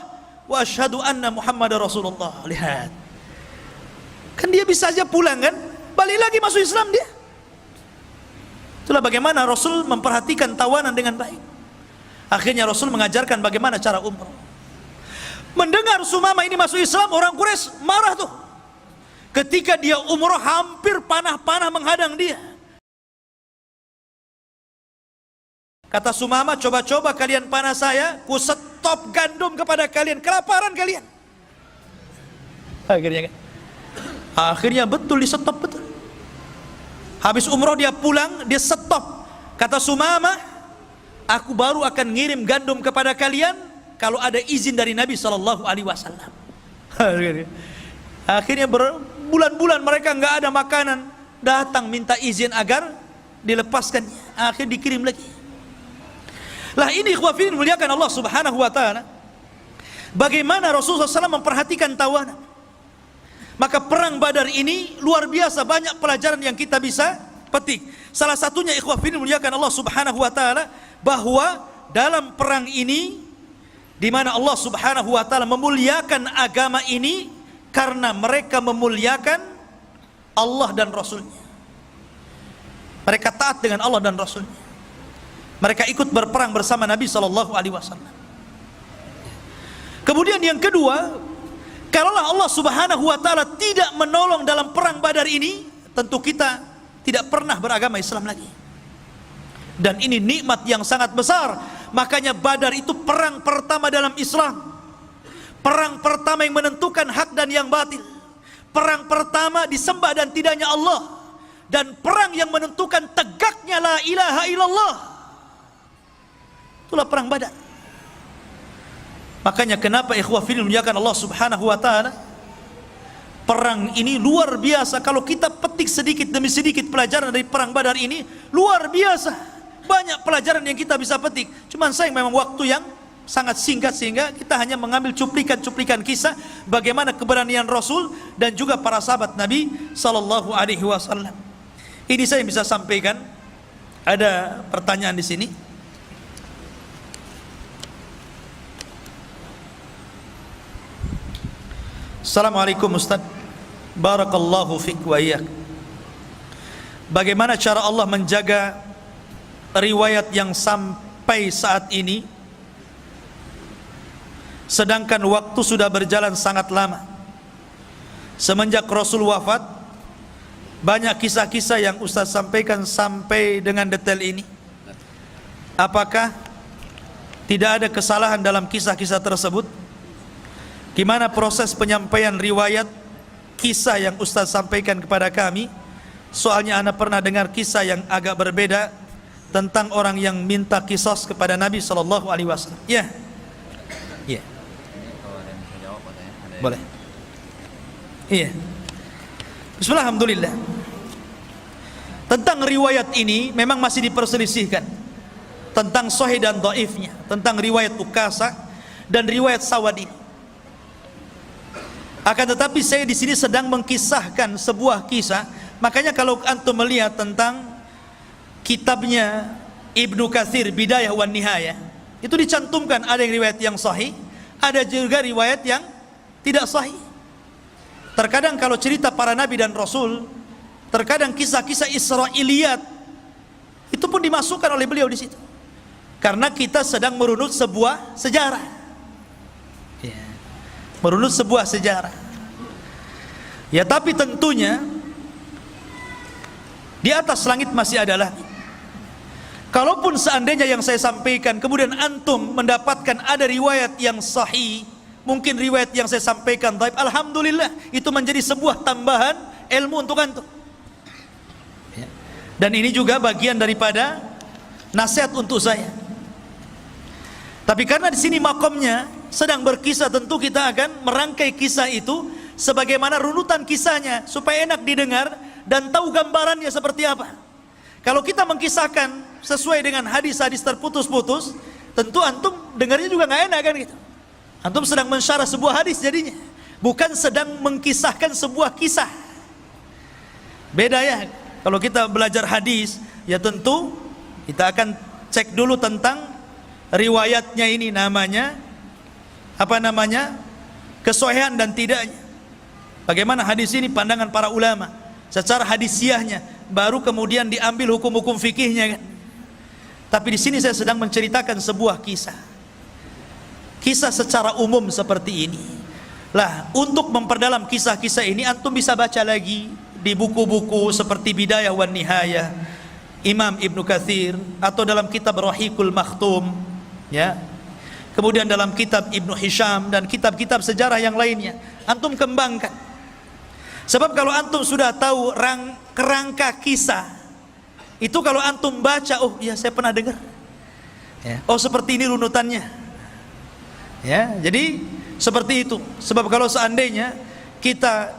wa asyhadu anna Muhammadar Rasulullah. Lihat. Kan dia bisa saja pulang kan? Balik lagi masuk Islam dia. Itulah bagaimana Rasul memperhatikan tawanan dengan baik. Akhirnya Rasul mengajarkan bagaimana cara umroh. Mendengar Sumamah ini masuk Islam, orang Quraisy marah tuh. Ketika dia umroh, hampir panah-panah menghadang dia. Kata Sumamah, coba-coba kalian panah saya, ku stop gandum kepada kalian, kelaparan kalian. Akhirnya betul, di stop betul. Habis umroh dia pulang, dia stop. Kata Sumamah, aku baru akan ngirim gandum kepada kalian kalau ada izin dari Nabi SAW. Akhirnya berbulan-bulan mereka nggak ada makanan, datang minta izin agar dilepaskan. Akhirnya dikirim lagi. Lah ini ikhwafin muliakan Allah Subhanahu wa taala. Bagaimana Rasulullah SAW memperhatikan tawanan. Maka perang Badar ini luar biasa banyak pelajaran yang kita bisa petik. Salah satunya ikhwafin muliakan Allah Subhanahu wa taala, bahwa dalam perang ini di mana Allah Subhanahu wa taala memuliakan agama ini karena mereka memuliakan Allah dan Rasulnya. Mereka taat dengan Allah dan Rasulnya. Mereka ikut berperang bersama Nabi SAW. Kemudian yang kedua, kalaulah Allah Subhanahu wa taala tidak menolong dalam perang Badar ini, tentu kita tidak pernah beragama Islam lagi. Dan ini nikmat yang sangat besar. Makanya Badar itu perang pertama dalam Islam. Perang pertama yang menentukan hak dan yang batil. Perang pertama disembah dan tidaknya Allah. Dan perang yang menentukan tegaknya la ilaha illallah. Itulah perang Badar. Makanya kenapa ikhwah fillah muliakan Allah Subhanahu wa taala, perang ini luar biasa. Kalau kita petik sedikit demi sedikit pelajaran dari perang Badar ini, luar biasa. Banyak pelajaran yang kita bisa petik. Cuman sayang memang waktu yang sangat singkat sehingga kita hanya mengambil cuplikan-cuplikan kisah bagaimana keberanian Rasul dan juga para sahabat Nabi sallallahu alaihi wasallam. Ini saya bisa sampaikan. Ada pertanyaan di sini. Assalamualaikum Ustaz. Barakallahu fiik wa iyyak. Bagaimana cara Allah menjaga riwayat yang sampai saat ini sedangkan waktu sudah berjalan sangat lama? Semenjak Rasul wafat, banyak kisah-kisah yang Ustaz sampaikan sampai dengan detail ini. Apakah tidak ada kesalahan dalam kisah-kisah tersebut? Gimana proses penyampaian riwayat kisah yang Ustaz sampaikan kepada kami? Soalnya ana pernah dengar kisah yang agak berbeda tentang orang yang minta kisos kepada Nabi SAW. Ya, ya, boleh. Iya. Bismillah, alhamdulillah. Tentang riwayat ini memang masih diperselisihkan tentang sahih dan dhaifnya, tentang riwayat Ukasa dan riwayat Sawad ini. Akan tetapi saya di sini sedang mengkisahkan sebuah kisah. Makanya kalau antum melihat tentang kitabnya Ibnu Katsir Bidayah wan Nihayah, itu dicantumkan ada yang riwayat yang sahih, ada juga riwayat yang tidak sahih. Terkadang kalau cerita para nabi dan rasul, terkadang kisah-kisah Israiliyat itu pun dimasukkan oleh beliau di situ. Karena kita sedang merunut sebuah sejarah. Ya. Merunut sebuah sejarah. Ya, tapi tentunya di atas langit masih ada langit. Kalaupun seandainya yang saya sampaikan kemudian antum mendapatkan ada riwayat yang sahih, mungkin riwayat yang saya sampaikan dhaif, alhamdulillah, itu menjadi sebuah tambahan ilmu untuk antum. Ya. Dan ini juga bagian daripada nasihat untuk saya. Tapi karena di sini makomnya sedang berkisah, tentu kita akan merangkai kisah itu sebagaimana runutan kisahnya supaya enak didengar dan tahu gambarannya seperti apa. Kalau kita mengkisahkan sesuai dengan hadis-hadis terputus-putus, tentu antum dengarnya juga nggak enak kan gitu. Antum sedang mensyarah sebuah hadis jadinya, bukan sedang mengkisahkan sebuah kisah. Beda ya. Kalau kita belajar hadis, ya tentu kita akan cek dulu tentang riwayatnya ini, namanya apa namanya, kesohihan dan tidaknya. Bagaimana hadis ini pandangan para ulama secara hadisiahnya, baru kemudian diambil hukum-hukum fikihnya kan. Tapi di sini saya sedang menceritakan sebuah kisah. Kisah secara umum seperti ini. Lah, untuk memperdalam kisah-kisah ini antum bisa baca lagi di buku-buku seperti Bidayah wan Nihayah Imam Ibnu Katsir, atau dalam kitab Rahiqul Makhtum, ya. Kemudian dalam kitab Ibnu Hisham dan kitab-kitab sejarah yang lainnya, antum kembangkan. Sebab kalau antum sudah tahu kerangka kisah, itu kalau antum baca, oh ya saya pernah dengar, ya. Oh seperti ini runutannya, ya. Jadi seperti itu. Sebab kalau seandainya kita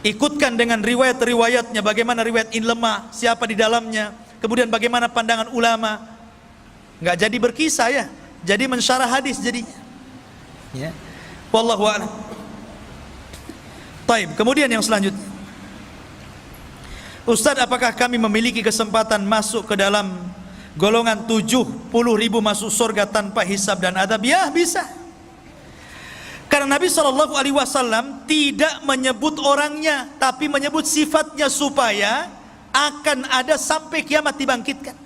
ikutkan dengan riwayat-riwayatnya, bagaimana riwayat ini lemah, siapa di dalamnya, kemudian bagaimana pandangan ulama, nggak jadi berkisah ya, jadi mensyarah hadis jadinya, ya. Wallahu a'lam. Taib. Kemudian yang selanjutnya, Ustaz, apakah kami memiliki kesempatan masuk ke dalam golongan 70.000 masuk surga tanpa hisab dan adab? Ya, bisa. Karena Nabi SAW tidak menyebut orangnya, tapi menyebut sifatnya supaya akan ada sampai kiamat dibangkitkan.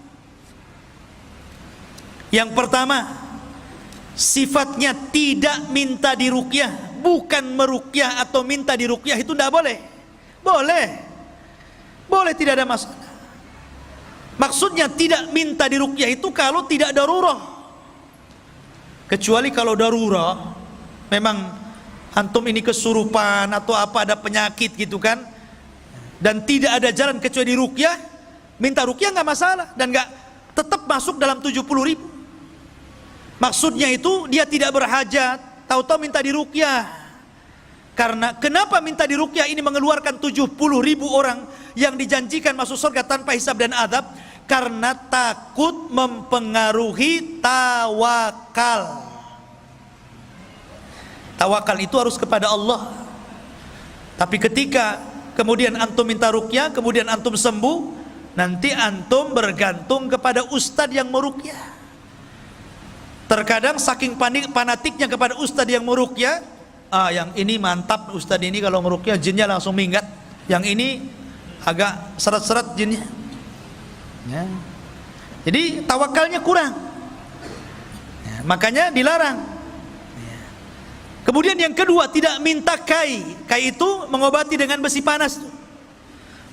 Yang pertama, sifatnya tidak minta diruqyah, bukan meruqyah atau minta diruqyah, itu tidak boleh. Boleh, tidak ada masalah. Maksudnya tidak minta diruqyah itu kalau tidak darurah. Kecuali kalau darurah, memang antum ini kesurupan atau apa, ada penyakit gitu kan, dan tidak ada jalan kecuali diruqyah, minta ruqyah nggak masalah dan nggak tetap masuk dalam 70.000. Maksudnya itu dia tidak berhajat, tahu-tahu minta diruqyah. Karena kenapa minta diruqyah ini mengeluarkan 70.000 orang yang dijanjikan masuk surga tanpa hisab dan adab? Karena takut mempengaruhi tawakal. Tawakal itu harus kepada Allah. Tapi ketika kemudian antum minta ruqyah, kemudian antum sembuh, nanti antum bergantung kepada ustadz yang meruqyah. Terkadang saking fanatiknya kepada ustadz yang meruqyah, yang ini mantap ustadz ini kalau meruqyah jinnya langsung minggat, yang ini agak seret-seret jinnya, ya. Jadi tawakalnya kurang, ya, makanya dilarang, ya. Kemudian yang kedua, tidak minta kai itu mengobati dengan besi panas.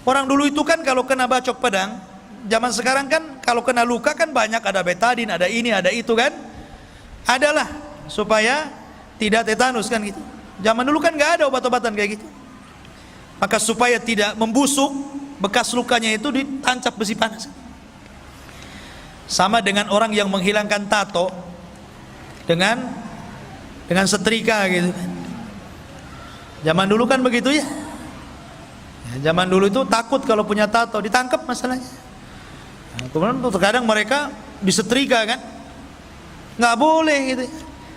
Orang dulu itu kan kalau kena bacok pedang, zaman sekarang kan kalau kena luka kan banyak, ada betadin, ada ini, ada itu kan, adalah supaya tidak tetanus kan gitu. Zaman dulu kan nggak ada obat-obatan kayak gitu. Maka supaya tidak membusuk, bekas lukanya itu ditancap besi panas. Sama dengan orang yang menghilangkan tato dengan setrika gitu kan. Zaman dulu kan begitu ya. Zaman dulu itu takut kalau punya tato ditangkap masalahnya. Kemudian terkadang mereka disetrika kan, nggak boleh gitu.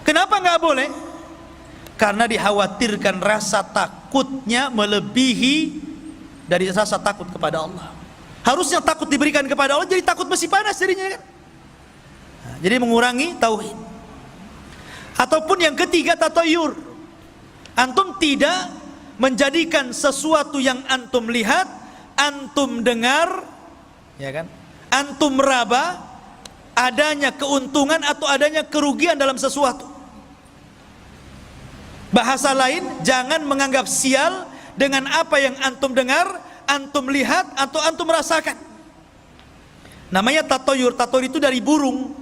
Kenapa nggak boleh? Karena dikhawatirkan rasa takutnya melebihi dari rasa takut kepada Allah. Harusnya takut diberikan kepada Allah, jadi takut besi panas jadinya kan. Jadi mengurangi tauhid. Ataupun yang ketiga, tatoyur. Antum tidak menjadikan sesuatu yang antum lihat, antum dengar, ya kan? Antum meraba adanya keuntungan atau adanya kerugian dalam sesuatu. Bahasa lain, jangan menganggap sial dengan apa yang antum dengar, antum lihat atau antum rasakan. Namanya tatoyur. Tatoyur itu dari burung.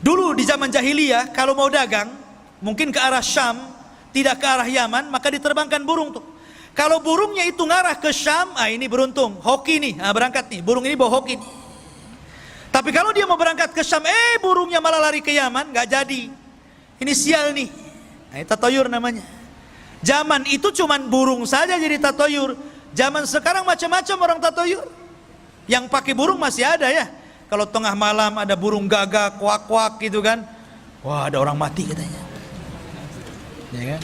Dulu di zaman jahiliyah kalau mau dagang, mungkin ke arah Syam, tidak ke arah Yaman, maka diterbangkan burung tuh. Kalau burungnya itu ngarah ke Syam, ini beruntung, hoki nih, berangkat nih, burung ini bawa hoki nih. Tapi kalau dia mau berangkat ke Syam, burungnya malah lari ke Yaman, nggak jadi. Ini sial nih. Ini tatoyur namanya. Zaman itu cuman burung saja jadi tatoyur. Zaman sekarang macam-macam orang tatoyur. Yang pakai burung masih ada ya. Kalau tengah malam ada burung gagak, kuak-kuak gitu kan. Wah, ada orang mati katanya. Ya kan?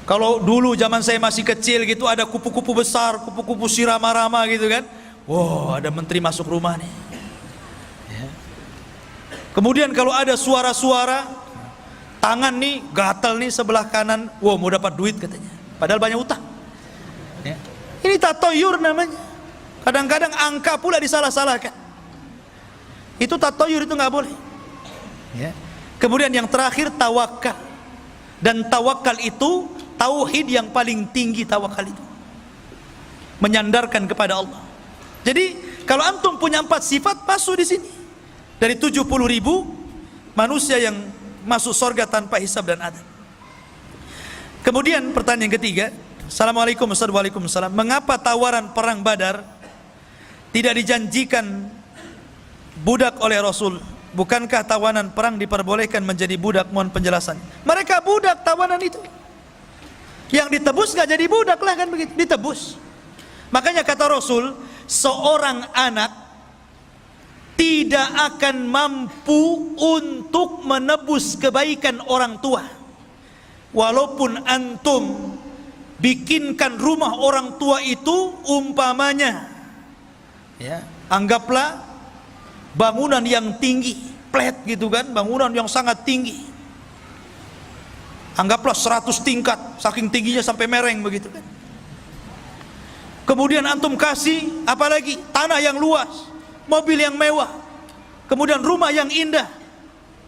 Kalau dulu zaman saya masih kecil gitu ada kupu-kupu besar, kupu-kupu sirama-rama gitu kan. Wah, ada menteri masuk rumah nih. Ya. Kemudian kalau ada suara-suara, tangan nih gatal nih sebelah kanan, wah mau dapat duit katanya. Padahal banyak utang. Ya. Ini tatoyur namanya. Kadang-kadang angka pula disalah-salahkan. Itu tatoyur, itu nggak boleh. Ya. Kemudian yang terakhir tawakal. Dan tawakal itu tauhid yang paling tinggi. Tawakal itu menyandarkan kepada Allah. Jadi kalau antum punya 4 sifat, masuk di sini. Dari 70.000 manusia yang masuk surga tanpa hisab dan adab. Kemudian pertanyaan yang ketiga, Assalamualaikum warahmatullahi wabarakatuh. Mengapa tawaran perang Badar tidak dijanjikan budak oleh Rasul? Bukankah tawanan perang diperbolehkan menjadi budak? Mohon penjelasan. Mereka budak tawanan itu. Yang ditebus gak jadi budak lah kan begitu, ditebus. Makanya kata Rasul, seorang anak tidak akan mampu untuk menebus kebaikan orang tua. Walaupun antum bikinkan rumah orang tua itu umpamanya, ya, anggaplah bangunan yang tinggi, flat gitu kan, bangunan yang sangat tinggi. Anggaplah 100 tingkat, saking tingginya sampai mereng begitu kan. Kemudian antum kasih apalagi tanah yang luas, mobil yang mewah, kemudian rumah yang indah.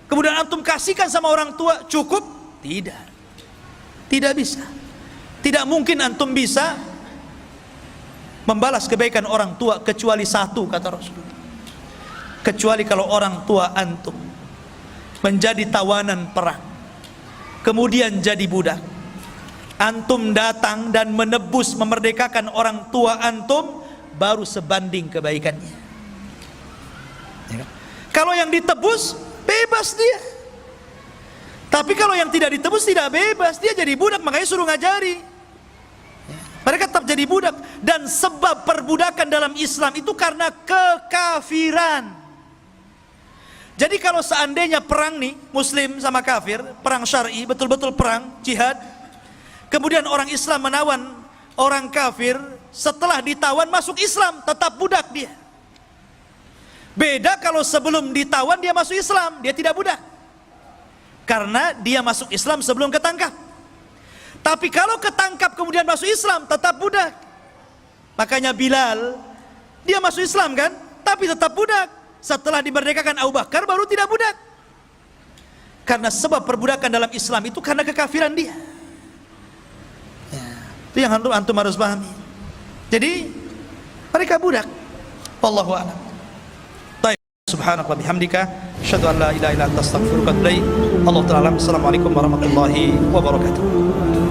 Kemudian antum kasihkan sama orang tua, cukup? Tidak. Tidak bisa. Tidak mungkin antum bisa membalas kebaikan orang tua kecuali satu, kata Rasulullah. Kecuali kalau orang tua antum menjadi tawanan perang, kemudian jadi budak, antum datang dan menebus, memerdekakan orang tua antum, baru sebanding kebaikannya. Ya kan? Kalau yang ditebus, bebas dia. Tapi kalau yang tidak ditebus, tidak bebas, dia jadi budak. Makanya suruh ngajari. Ya. Mereka tetap jadi budak. Dan sebab perbudakan dalam Islam itu karena kekafiran. Jadi kalau seandainya perang nih, muslim sama kafir, perang syar'i, betul-betul perang, jihad, kemudian orang Islam menawan orang kafir, setelah ditawan masuk Islam, tetap budak dia. Beda kalau sebelum ditawan dia masuk Islam, dia tidak budak. Karena dia masuk Islam sebelum ketangkap. Tapi kalau ketangkap kemudian masuk Islam, tetap budak. Makanya Bilal, dia masuk Islam kan, tapi tetap budak. Setelah dimerdekakan Abu Bakar baru tidak budak. Karena sebab perbudakan dalam Islam itu karena kekafiran dia. Ya, itu yang antum harus pahami. Jadi mereka budak. Wallahu a'lam. Baik, subhanallah bihamdika, asyhadu an la ilaha illa anta astaghfiruka wa atubu ilaik. Allahu ta'ala. Assalamualaikum warahmatullahi wabarakatuh.